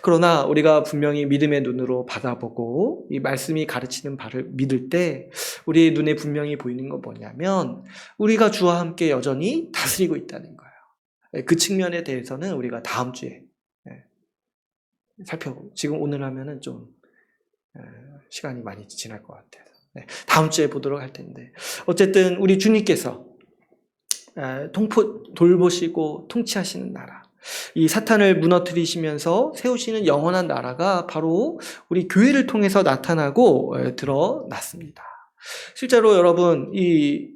Speaker 1: 그러나 우리가 분명히 믿음의 눈으로 받아보고 이 말씀이 가르치는 바를 믿을 때 우리의 눈에 분명히 보이는 건 뭐냐면 우리가 주와 함께 여전히 다스리고 있다는 거예요. 그 측면에 대해서는 우리가 다음 주에 살펴보고, 지금 오늘 하면은 좀 시간이 많이 지날 것 같아서 다음 주에 보도록 할 텐데, 어쨌든 우리 주님께서 돌보시고 통치하시는 나라, 이 사탄을 무너뜨리시면서 세우시는 영원한 나라가 바로 우리 교회를 통해서 나타나고 드러났습니다. 실제로 여러분, 이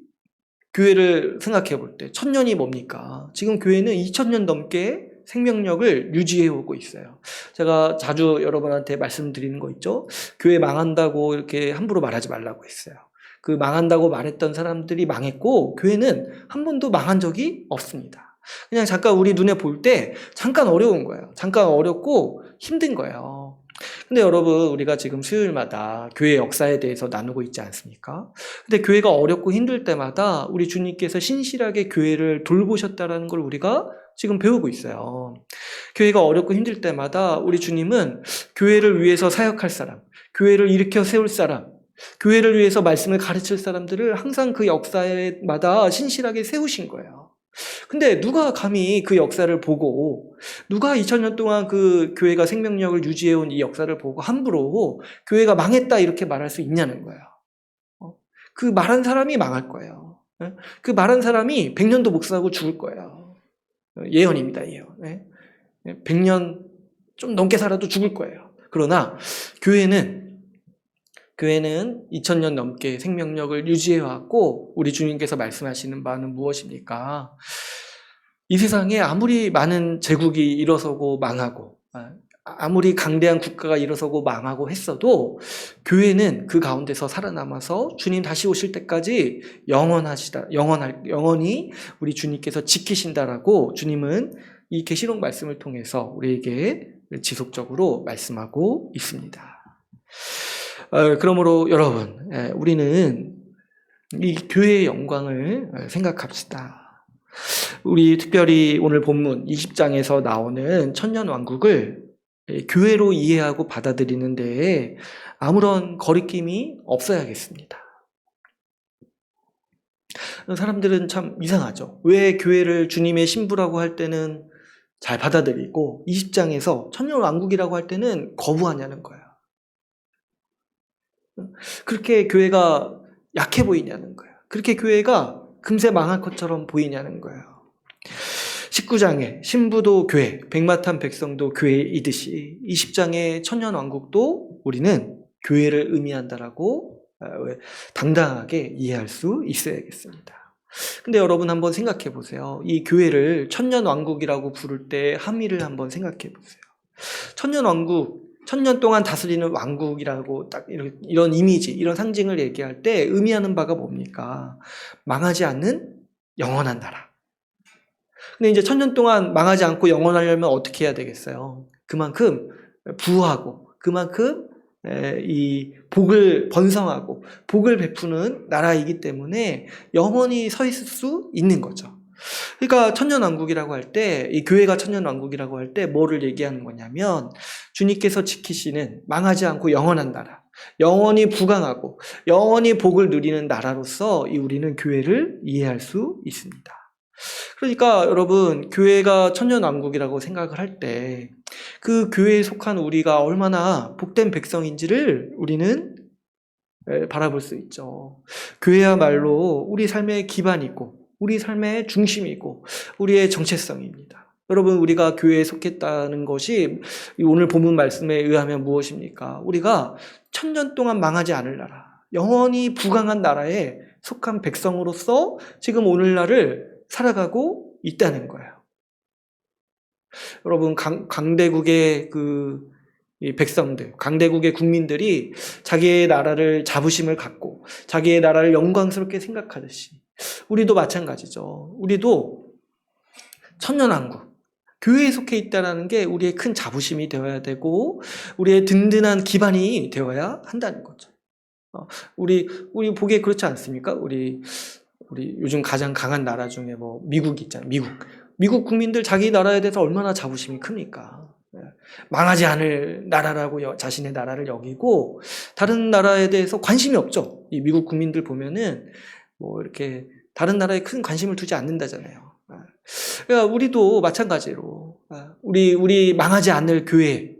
Speaker 1: 교회를 생각해 볼 때 천년이 뭡니까? 지금 교회는 2000년 넘게 생명력을 유지해 오고 있어요. 제가 자주 여러분한테 말씀드리는 거 있죠? 교회 망한다고 이렇게 함부로 말하지 말라고 했어요. 그 망한다고 말했던 사람들이 망했고 교회는 한 번도 망한 적이 없습니다. 그냥 잠깐 우리 눈에 볼 때 잠깐 어려운 거예요. 잠깐 어렵고 힘든 거예요. 근데 여러분, 우리가 지금 수요일마다 교회 역사에 대해서 나누고 있지 않습니까? 근데 교회가 어렵고 힘들 때마다 우리 주님께서 신실하게 교회를 돌보셨다는 걸 우리가 지금 배우고 있어요. 교회가 어렵고 힘들 때마다 우리 주님은 교회를 위해서 사역할 사람, 교회를 일으켜 세울 사람, 교회를 위해서 말씀을 가르칠 사람들을 항상 그 역사마다 신실하게 세우신 거예요. 근데 누가 감히 그 역사를 보고, 누가 2000년 동안 그 교회가 생명력을 유지해온 이 역사를 보고 함부로 교회가 망했다 이렇게 말할 수 있냐는 거예요. 그 말한 사람이 망할 거예요. 그 말한 사람이 100년도 못 사고 죽을 거예요. 예언입니다, 예언. 100년 좀 넘게 살아도 죽을 거예요. 그러나 교회는 2000년 넘게 생명력을 유지해왔고, 우리 주님께서 말씀하시는 바는 무엇입니까? 이 세상에 아무리 많은 제국이 일어서고 망하고, 아무리 강대한 국가가 일어서고 망하고 했어도 교회는 그 가운데서 살아남아서 주님 다시 오실 때까지 영원히 우리 주님께서 지키신다라고 주님은 이 계시록 말씀을 통해서 우리에게 지속적으로 말씀하고 있습니다. 그러므로 여러분, 우리는 이 교회의 영광을 생각합시다. 우리 특별히 오늘 본문 20장에서 나오는 천년왕국을 교회로 이해하고 받아들이는 데에 아무런 거리낌이 없어야겠습니다. 사람들은 참 이상하죠. 왜 교회를 주님의 신부라고 할 때는 잘 받아들이고 20장에서 천년왕국이라고 할 때는 거부하냐는 거예요. 그렇게 교회가 약해 보이냐는 거예요. 그렇게 교회가 금세 망할 것처럼 보이냐는 거예요. 19장에 신부도 교회, 백마탄 백성도 교회이듯이 20장의 천년왕국도 우리는 교회를 의미한다라고 당당하게 이해할 수 있어야겠습니다. 근데 여러분 한번 생각해 보세요. 이 교회를 천년왕국이라고 부를 때 함의를 한번 생각해 보세요. 천년왕국, 천년 동안 다스리는 왕국이라고 딱 이런 이미지, 이런 상징을 얘기할 때 의미하는 바가 뭡니까? 망하지 않는 영원한 나라. 근데 이제 천년 동안 망하지 않고 영원하려면 어떻게 해야 되겠어요? 그만큼 부하고, 그만큼 이 복을 번성하고, 복을 베푸는 나라이기 때문에 영원히 서 있을 수 있는 거죠. 그러니까 천년왕국이라고 할 때, 이 교회가 천년왕국이라고 할 때 뭐를 얘기하는 거냐면 주님께서 지키시는 망하지 않고 영원한 나라, 영원히 부강하고 영원히 복을 누리는 나라로서 이 우리는 교회를 이해할 수 있습니다. 그러니까 여러분, 교회가 천년왕국이라고 생각을 할 때 그 교회에 속한 우리가 얼마나 복된 백성인지를 우리는 바라볼 수 있죠. 교회야말로 우리 삶의 기반이고 우리 삶의 중심이고 우리의 정체성입니다. 여러분, 우리가 교회에 속했다는 것이 오늘 본문 말씀에 의하면 무엇입니까? 우리가 천년 동안 망하지 않을 나라, 영원히 부강한 나라에 속한 백성으로서 지금 오늘날을 살아가고 있다는 거예요. 여러분, 강대국의 그 이 백성들, 강대국의 국민들이 자기의 나라를 자부심을 갖고 자기의 나라를 영광스럽게 생각하듯이 우리도 마찬가지죠. 우리도 천년왕국, 교회에 속해 있다는 게 우리의 큰 자부심이 되어야 되고 우리의 든든한 기반이 되어야 한다는 거죠. 우리 보기에 그렇지 않습니까? 우리 요즘 가장 강한 나라 중에 뭐 미국이 있잖아요. 미국 국민들 자기 나라에 대해서 얼마나 자부심이 큽니까? 망하지 않을 나라라고 자신의 나라를 여기고 다른 나라에 대해서 관심이 없죠. 이 미국 국민들 보면은 뭐 이렇게 다른 나라에 큰 관심을 두지 않는다잖아요. 그러니까 우리도 마찬가지로 우리 망하지 않을 교회,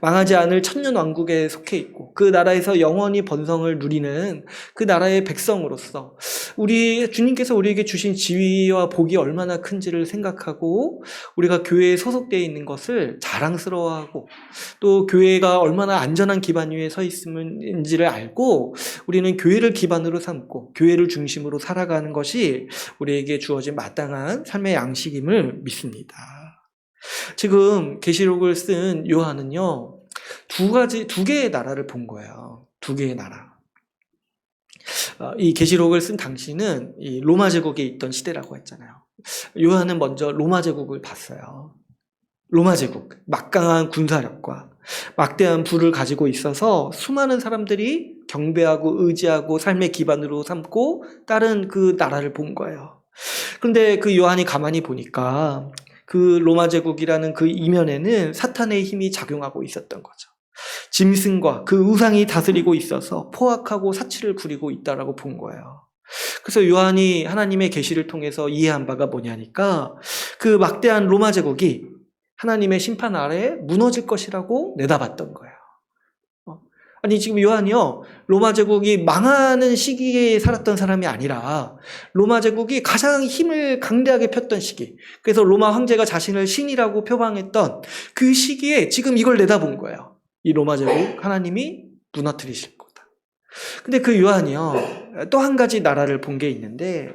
Speaker 1: 망하지 않을 천년왕국에 속해 있고 그 나라에서 영원히 번성을 누리는 그 나라의 백성으로서 우리 주님께서 우리에게 주신 지위와 복이 얼마나 큰지를 생각하고 우리가 교회에 소속되어 있는 것을 자랑스러워하고 또 교회가 얼마나 안전한 기반 위에 서 있음인지를 알고 우리는 교회를 기반으로 삼고 교회를 중심으로 살아가는 것이 우리에게 주어진 마땅한 삶의 양식임을 믿습니다. 지금 계시록을 쓴 요한은요, 두 개의 나라를 본 거예요. 두 개의 나라. 이 계시록을 쓴 당시는 이 로마 제국에 있던 시대라고 했잖아요. 요한은 먼저 로마 제국을 봤어요. 로마 제국, 막강한 군사력과 막대한 부를 가지고 있어서 수많은 사람들이 경배하고 의지하고 삶의 기반으로 삼고 따른 그 나라를 본 거예요. 그런데 그 요한이 가만히 보니까 그 로마 제국이라는 그 이면에는 사탄의 힘이 작용하고 있었던 거죠. 짐승과 그 우상이 다스리고 있어서 포악하고 사치를 부리고 있다라고 본 거예요. 그래서 요한이 하나님의 계시를 통해서 이해한 바가 뭐냐니까 그 막대한 로마 제국이 하나님의 심판 아래에 무너질 것이라고 내다봤던 거예요. 아니 지금 요한이요, 로마 제국이 망하는 시기에 살았던 사람이 아니라 로마 제국이 가장 힘을 강대하게 폈던 시기, 그래서 로마 황제가 자신을 신이라고 표방했던 그 시기에 지금 이걸 내다본 거예요. 이 로마 제국 하나님이 무너뜨리실 거다. 근데 그 요한이요, 또 한 가지 나라를 본 게 있는데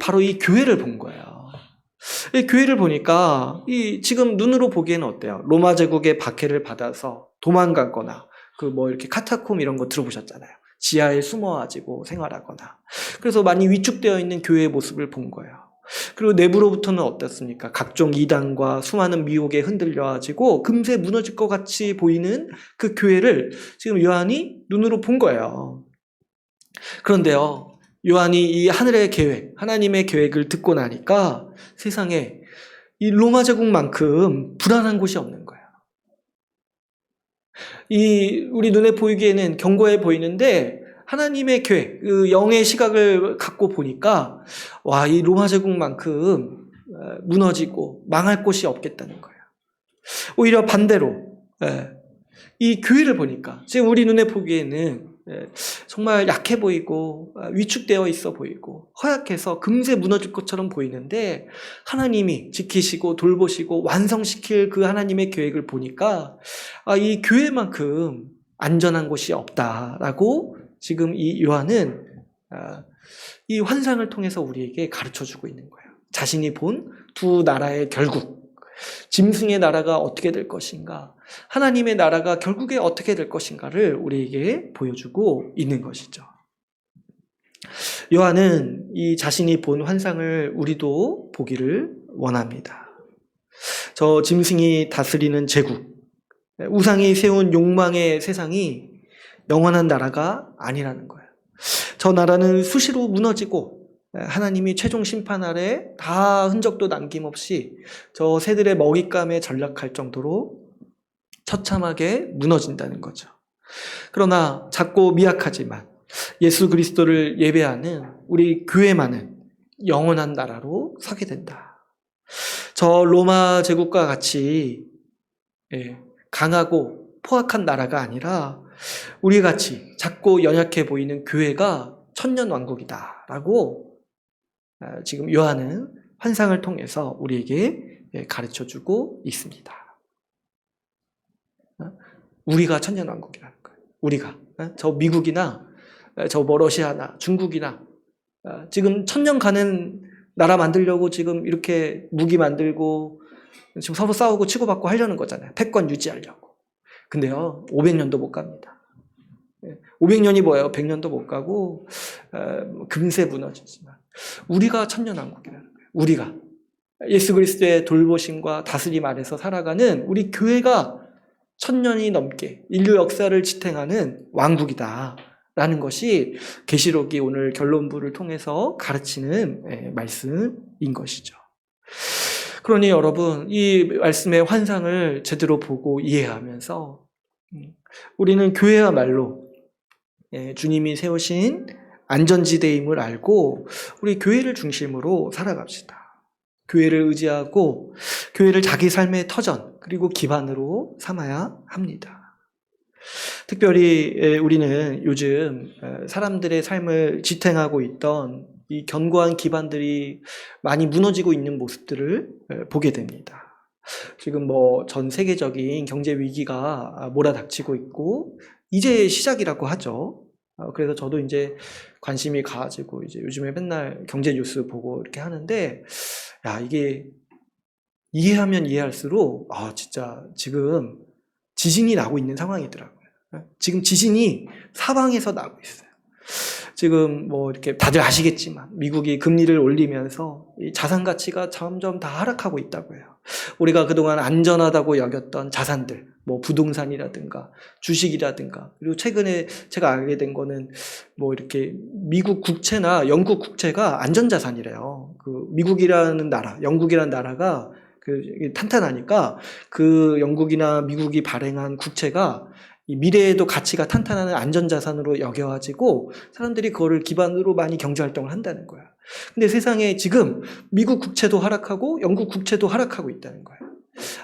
Speaker 1: 바로 이 교회를 본 거예요. 이 교회를 보니까 지금 눈으로 보기에는 어때요? 로마 제국의 박해를 받아서 도망가거나 그 뭐 이렇게 카타콤 이런 거 들어보셨잖아요. 지하에 숨어가지고 생활하거나. 그래서 많이 위축되어 있는 교회의 모습을 본 거예요. 그리고 내부로부터는 어떻습니까? 각종 이단과 수많은 미혹에 흔들려가지고 금세 무너질 것 같이 보이는 그 교회를 지금 요한이 눈으로 본 거예요. 그런데요, 요한이 이 하늘의 계획, 하나님의 계획을 듣고 나니까 세상에 이 로마 제국만큼 불안한 곳이 없는 거예요. 우리 눈에 보이기에는 견고해 보이는데 하나님의 계획, 그 영의 시각을 갖고 보니까 와, 이 로마 제국만큼 무너지고 망할 곳이 없겠다는 거예요. 오히려 반대로 이 교회를 보니까 지금 우리 눈에 보기에는 정말 약해 보이고 위축되어 있어 보이고 허약해서 금세 무너질 것처럼 보이는데 하나님이 지키시고 돌보시고 완성시킬 그 하나님의 계획을 보니까 이 교회만큼 안전한 곳이 없다라고 지금 이 요한은 이 환상을 통해서 우리에게 가르쳐주고 있는 거예요. 자신이 본 두 나라의 결국, 짐승의 나라가 어떻게 될 것인가, 하나님의 나라가 결국에 어떻게 될 것인가를 우리에게 보여주고 있는 것이죠. 요한은 이 자신이 본 환상을 우리도 보기를 원합니다. 저 짐승이 다스리는 제국, 우상이 세운 욕망의 세상이 영원한 나라가 아니라는 거예요. 저 나라는 수시로 무너지고 하나님이 최종 심판 아래 다 흔적도 남김없이 저 새들의 먹잇감에 전락할 정도로 처참하게 무너진다는 거죠. 그러나 작고 미약하지만 예수 그리스도를 예배하는 우리 교회만은 영원한 나라로 서게 된다. 저 로마 제국과 같이 강하고 포악한 나라가 아니라 우리 같이 작고 연약해 보이는 교회가 천년왕국이다라고 지금 요한은 환상을 통해서 우리에게 가르쳐주고 있습니다. 우리가 천년왕국이라는 거예요. 우리가 저 미국이나 저 뭐 러시아나 중국이나 지금 천년 가는 나라 만들려고 지금 이렇게 무기 만들고 지금 서로 싸우고 치고받고 하려는 거잖아요. 패권 유지하려고. 근데요, 500년도 못 갑니다. 500년이 뭐예요? 100년도 못 가고 금세 무너지지만 우리가 천년왕국이라는 거예요. 우리가 예수 그리스도의 돌보심과 다스림 아래서 살아가는 우리 교회가 1000년이 넘게 인류 역사를 지탱하는 왕국이다라는 것이 계시록이 오늘 결론부를 통해서 가르치는 말씀인 것이죠. 그러니 여러분, 이 말씀의 환상을 제대로 보고 이해하면서 우리는 교회야말로 주님이 세우신 안전지대임을 알고 우리 교회를 중심으로 살아갑시다. 교회를 의지하고 교회를 자기 삶의 터전 그리고 기반으로 삼아야 합니다. 특별히 우리는 요즘 사람들의 삶을 지탱하고 있던 이 견고한 기반들이 많이 무너지고 있는 모습들을 보게 됩니다. 지금 전 세계적인 경제 위기가 몰아닥치고 있고 이제 시작이라고 하죠. 그래서 저도 이제 관심이 가지고 이제 요즘에 맨날 경제 뉴스 보고 이렇게 하는데, 야, 이게 이해하면 이해할수록 진짜 지금 지진이 나고 있는 상황이더라고요. 지금 지진이 사방에서 나고 있어요. 지금 이렇게 다들 아시겠지만 미국이 금리를 올리면서 이 자산 가치가 점점 다 하락하고 있다고 해요. 우리가 그동안 안전하다고 여겼던 자산들, 부동산이라든가 주식이라든가, 그리고 최근에 제가 알게 된 거는 이렇게 미국 국채나 영국 국채가 안전자산이래요. 그 미국이라는 나라, 영국이라는 나라가 탄탄하니까 그 영국이나 미국이 발행한 국채가 이 미래에도 가치가 탄탄한 안전자산으로 여겨가지고 사람들이 그거를 기반으로 많이 경제활동을 한다는 거야. 근데 세상에 지금 미국 국채도 하락하고 영국 국채도 하락하고 있다는 거야.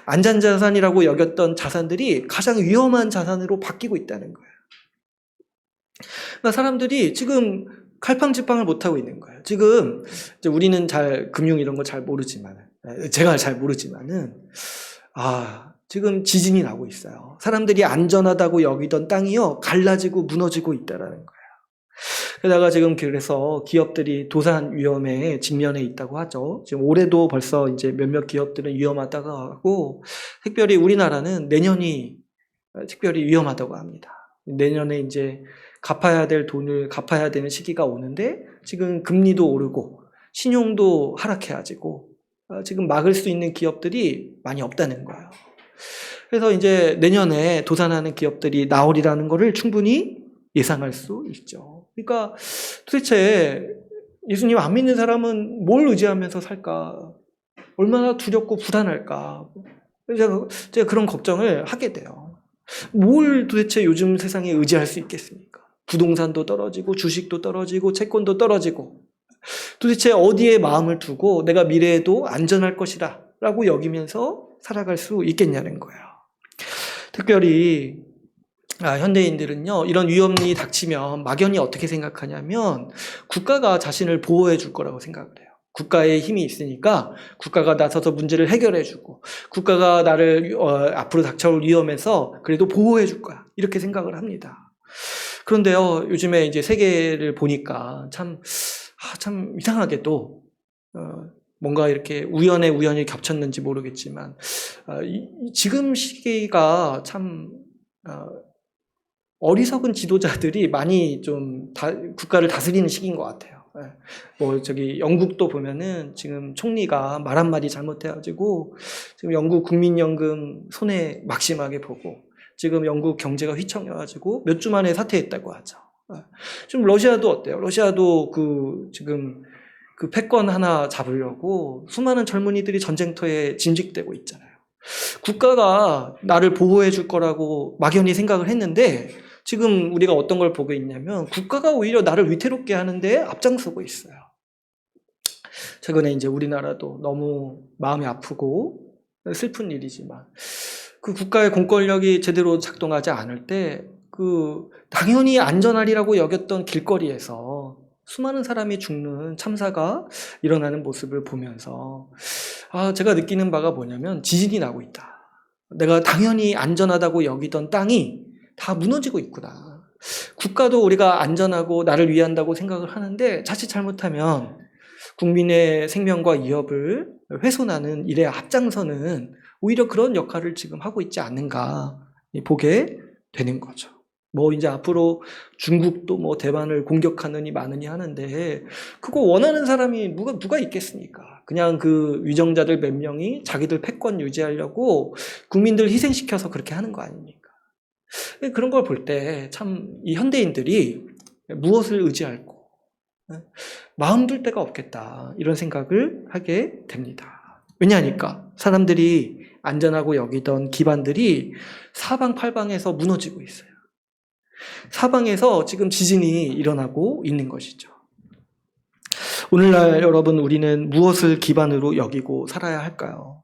Speaker 1: 안전자산이라고 여겼던 자산들이 가장 위험한 자산으로 바뀌고 있다는 거야. 그러니까 사람들이 지금 갈팡질팡을 못하고 있는 거예요. 지금 이제 우리는 금융 이런 거 잘 모르지만, 제가 잘 모르지만은, 지금 지진이 나고 있어요. 사람들이 안전하다고 여기던 땅이요, 갈라지고 무너지고 있다라는 거예요. 게다가 지금 그래서 기업들이 도산 위험에 직면해 있다고 하죠. 지금 올해도 벌써 이제 몇몇 기업들은 위험하다고 하고, 특별히 우리나라는 내년이 특별히 위험하다고 합니다. 내년에 이제 갚아야 될 돈을 갚아야 되는 시기가 오는데, 지금 금리도 오르고, 신용도 하락해가지고, 지금 막을 수 있는 기업들이 많이 없다는 거예요. 그래서 이제 내년에 도산하는 기업들이 나오리라는 것을 충분히 예상할 수 있죠. 그러니까 도대체 예수님 안 믿는 사람은 뭘 의지하면서 살까? 얼마나 두렵고 불안할까? 제가 그런 걱정을 하게 돼요. 뭘 도대체 요즘 세상에 의지할 수 있겠습니까? 부동산도 떨어지고 주식도 떨어지고 채권도 떨어지고 도대체 어디에 마음을 두고 내가 미래에도 안전할 것이다 라고 여기면서 살아갈 수 있겠냐는 거예요. 특별히 현대인들은요, 이런 위험이 닥치면 막연히 어떻게 생각하냐면 국가가 자신을 보호해 줄 거라고 생각을 해요. 국가의 힘이 있으니까 국가가 나서서 문제를 해결해 주고 국가가 나를 앞으로 닥쳐올 위험에서 그래도 보호해 줄 거야, 이렇게 생각을 합니다. 그런데요, 요즘에 이제 세계를 보니까 참 이상하게도 뭔가 이렇게 우연히 겹쳤는지 모르겠지만 지금 시기가 참 어리석은 지도자들이 많이 좀 국가를 다스리는 시기인 것 같아요. 영국도 보면은 지금 총리가 말 한마디 잘못해가지고 지금 영국 국민연금 손해 막심하게 보고 지금 영국 경제가 휘청여가지고 몇 주 만에 사퇴했다고 하죠. 좀 러시아도 어때요? 러시아도 지금 패권 하나 잡으려고 수많은 젊은이들이 전쟁터에 진직되고 있잖아요. 국가가 나를 보호해 줄 거라고 막연히 생각을 했는데 지금 우리가 어떤 걸 보고 있냐면 국가가 오히려 나를 위태롭게 하는데 앞장서고 있어요. 최근에 이제 우리나라도 너무 마음이 아프고 슬픈 일이지만 그 국가의 공권력이 제대로 작동하지 않을 때 당연히 안전하리라고 여겼던 길거리에서 수많은 사람이 죽는 참사가 일어나는 모습을 보면서 제가 느끼는 바가 뭐냐면 지진이 나고 있다. 내가 당연히 안전하다고 여기던 땅이 다 무너지고 있구나. 국가도 우리가 안전하고 나를 위한다고 생각을 하는데 자칫 잘못하면 국민의 생명과 이업을 훼손하는 일에 앞장서는 오히려 그런 역할을 지금 하고 있지 않는가, 보게 되는 거죠. 뭐 이제 앞으로 중국도 뭐 대만을 공격하느니 마느니 하는데 그거 원하는 사람이 누가 있겠습니까? 그냥 그 위정자들 몇 명이 자기들 패권 유지하려고 국민들 희생시켜서 그렇게 하는 거 아닙니까? 그런 걸 볼 때 참 이 현대인들이 무엇을 의지할고 마음 둘 데가 없겠다 이런 생각을 하게 됩니다. 왜냐하니까 사람들이 안전하고 여기던 기반들이 사방팔방에서 무너지고 있어요. 사방에서 지금 지진이 일어나고 있는 것이죠. 오늘날 여러분 우리는 무엇을 기반으로 여기고 살아야 할까요?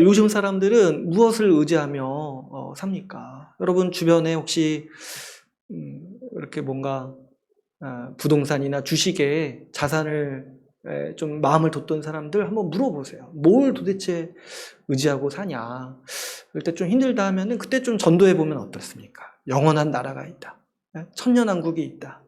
Speaker 1: 요즘 사람들은 무엇을 의지하며 삽니까? 여러분 주변에 혹시 이렇게 뭔가 부동산이나 주식에 자산을 좀 마음을 뒀던 사람들 한번 물어보세요. 뭘 도대체 의지하고 사냐? 그럴 때 좀 힘들다 하면은 그때 좀 전도해 보면 어떻습니까? 영원한 나라가 있다. 천년왕국이 있다.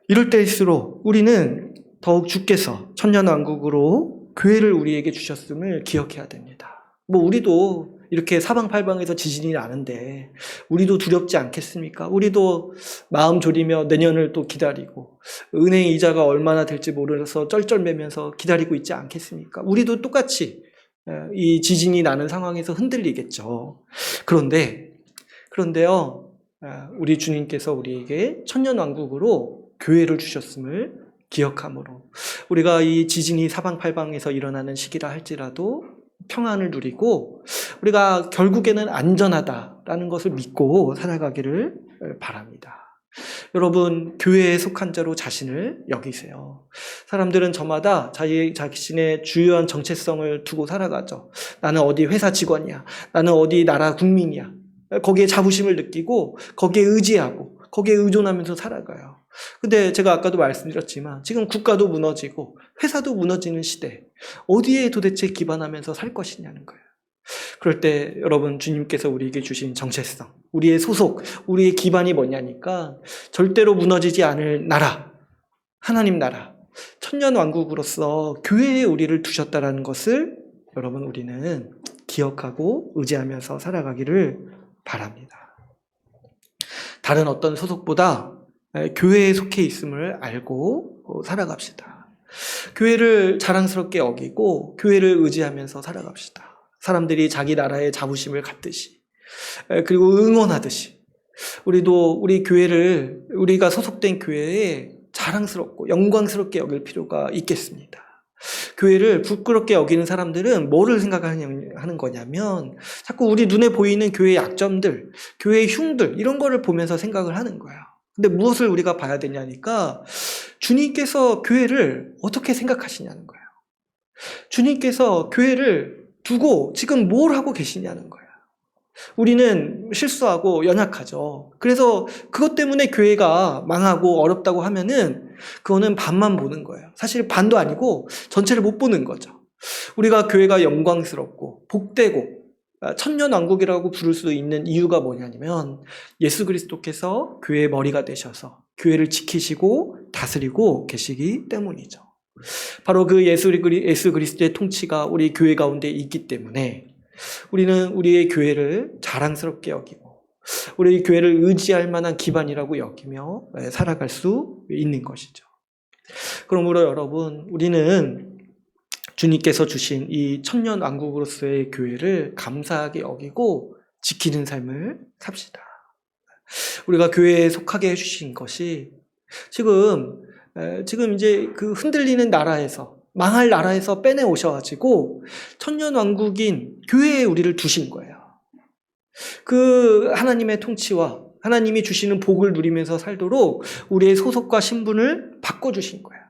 Speaker 1: 이럴 때일수록 우리는 더욱 주께서 천년왕국으로 교회를 우리에게 주셨음을 기억해야 됩니다. 뭐 우리도 이렇게 사방팔방에서 지진이 나는데 우리도 두렵지 않겠습니까? 우리도 마음 졸이며 내년을 또 기다리고 은행 이자가 얼마나 될지 모르서 쩔쩔매면서 기다리고 있지 않겠습니까? 우리도 똑같이 이 지진이 나는 상황에서 흔들리겠죠. 그런데요, 우리 주님께서 우리에게 천년왕국으로 교회를 주셨음을 기억함으로 우리가 이 지진이 사방팔방에서 일어나는 시기라 할지라도 평안을 누리고 우리가 결국에는 안전하다라는 것을 믿고 살아가기를 바랍니다. 여러분 교회에 속한 자로 자신을 여기세요. 사람들은 저마다 자신의 주요한 정체성을 두고 살아가죠. 나는 어디 회사 직원이야. 나는 어디 나라 국민이야. 거기에 자부심을 느끼고 거기에 의지하고 거기에 의존하면서 살아가요. 근데 제가 아까도 말씀드렸지만 지금 국가도 무너지고 회사도 무너지는 시대 어디에 도대체 기반하면서 살 것이냐는 거예요. 그럴 때 여러분 주님께서 우리에게 주신 정체성, 우리의 소속, 우리의 기반이 뭐냐니까 절대로 무너지지 않을 나라, 하나님 나라, 천년왕국으로서 교회에 우리를 두셨다는 것을 여러분 우리는 기억하고 의지하면서 살아가기를 바랍니다. 다른 어떤 소속보다 교회에 속해 있음을 알고 살아갑시다. 교회를 자랑스럽게 여기고 교회를 의지하면서 살아갑시다. 사람들이 자기 나라의 자부심을 갖듯이 그리고 응원하듯이 우리도 우리 교회를 우리가 소속된 교회에 자랑스럽고 영광스럽게 여길 필요가 있겠습니다. 교회를 부끄럽게 여기는 사람들은 뭐를 생각하는 거냐면 자꾸 우리 눈에 보이는 교회의 약점들, 교회의 흉들 이런 거를 보면서 생각을 하는 거예요. 근데 무엇을 우리가 봐야 되냐니까 주님께서 교회를 어떻게 생각하시냐는 거예요. 주님께서 교회를 두고 지금 뭘 하고 계시냐는 거예요. 우리는 실수하고 연약하죠. 그래서 그것 때문에 교회가 망하고 어렵다고 하면은 그거는 반만 보는 거예요. 사실 반도 아니고 전체를 못 보는 거죠. 우리가 교회가 영광스럽고 복되고 천년왕국이라고 부를 수 있는 이유가 뭐냐면 예수 그리스도께서 교회의 머리가 되셔서 교회를 지키시고 다스리고 계시기 때문이죠. 바로 그 예수 그리스도의 통치가 우리 교회 가운데 있기 때문에 우리는 우리의 교회를 자랑스럽게 여기고 우리 교회를 의지할 만한 기반이라고 여기며 살아갈 수 있는 것이죠. 그러므로 여러분 우리는 주님께서 주신 이 천년왕국으로서의 교회를 감사하게 여기고 지키는 삶을 삽시다. 우리가 교회에 속하게 해주신 것이 지금 이제 그 흔들리는 나라에서 망할 나라에서 빼내 오셔가지고 천년왕국인 교회에 우리를 두신 거예요. 그 하나님의 통치와 하나님이 주시는 복을 누리면서 살도록 우리의 소속과 신분을 바꿔주신 거예요.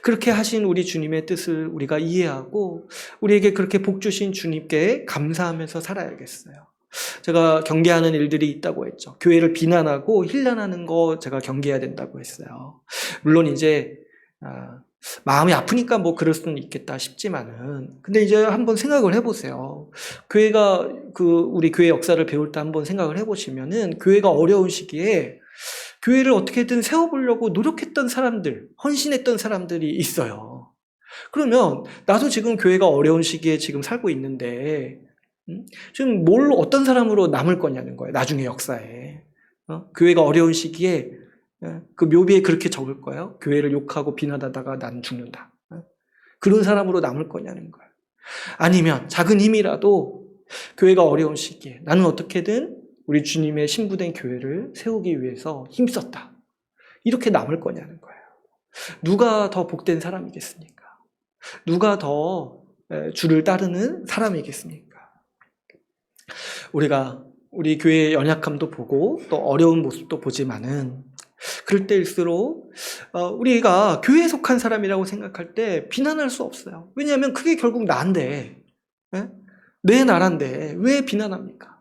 Speaker 1: 그렇게 하신 우리 주님의 뜻을 우리가 이해하고 우리에게 그렇게 복 주신 주님께 감사하면서 살아야겠어요. 제가 경계하는 일들이 있다고 했죠. 교회를 비난하고 힐난하는 거 제가 경계해야 된다고 했어요. 물론 이제 마음이 아프니까 뭐 그럴 수는 있겠다 싶지만은 근데 이제 한번 생각을 해보세요. 교회가 우리 교회 역사를 배울 때 한번 생각을 해보시면은 교회가 어려운 시기에 교회를 어떻게든 세워보려고 노력했던 사람들, 헌신했던 사람들이 있어요. 그러면 나도 지금 교회가 어려운 시기에 지금 살고 있는데 지금 어떤 사람으로 남을 거냐는 거예요. 나중에 역사에. 교회가 어려운 시기에 그 묘비에 그렇게 적을 거예요. 교회를 욕하고 비난하다가 난 죽는다. 그런 사람으로 남을 거냐는 거예요. 아니면 작은 힘이라도 교회가 어려운 시기에 나는 어떻게든 우리 주님의 신부된 교회를 세우기 위해서 힘썼다. 이렇게 남을 거냐는 거예요. 누가 더 복된 사람이겠습니까? 누가 더 주를 따르는 사람이겠습니까? 우리가 우리 교회의 연약함도 보고 또 어려운 모습도 보지만은 그럴 때일수록 우리가 교회에 속한 사람이라고 생각할 때 비난할 수 없어요. 왜냐하면 그게 결국 나인데, 내 나라인데 왜 비난합니까?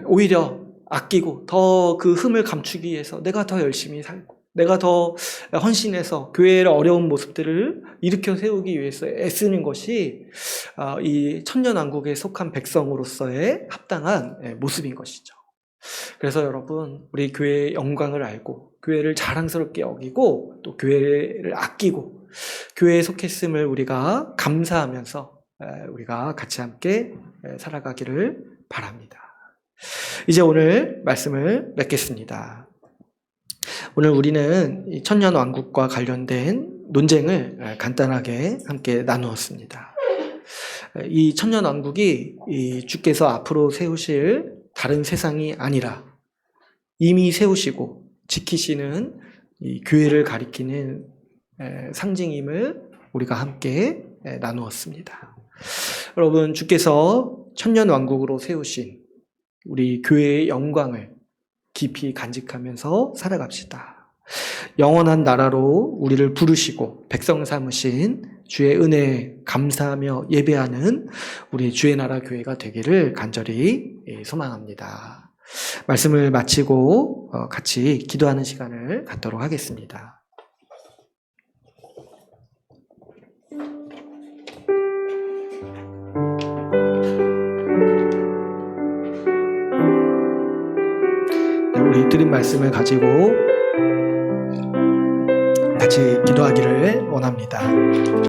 Speaker 1: 오히려 아끼고 더 그 흠을 감추기 위해서 내가 더 열심히 살고 내가 더 헌신해서 교회의 어려운 모습들을 일으켜 세우기 위해서 애쓰는 것이 이 천년왕국에 속한 백성으로서의 합당한 모습인 것이죠. 그래서 여러분, 우리 교회의 영광을 알고 교회를 자랑스럽게 여기고 또 교회를 아끼고 교회에 속했음을 우리가 감사하면서 우리가 같이 함께 살아가기를 바랍니다. 이제 오늘 말씀을 맺겠습니다. 오늘 우리는 이 천년왕국과 관련된 논쟁을 간단하게 함께 나누었습니다. 이 천년왕국이 이 주께서 앞으로 세우실 다른 세상이 아니라 이미 세우시고 지키시는 이 교회를 가리키는 상징임을 우리가 함께 나누었습니다. 여러분, 주께서 천년왕국으로 세우신 우리 교회의 영광을 깊이 간직하면서 살아갑시다. 영원한 나라로 우리를 부르시고 백성 삼으신 주의 은혜에 감사하며 예배하는 우리 주의 나라 교회가 되기를 간절히 소망합니다. 말씀을 마치고 같이 기도하는 시간을 갖도록 하겠습니다. 우리 들은 말씀을 가지고 같이 기도하기를 원합니다.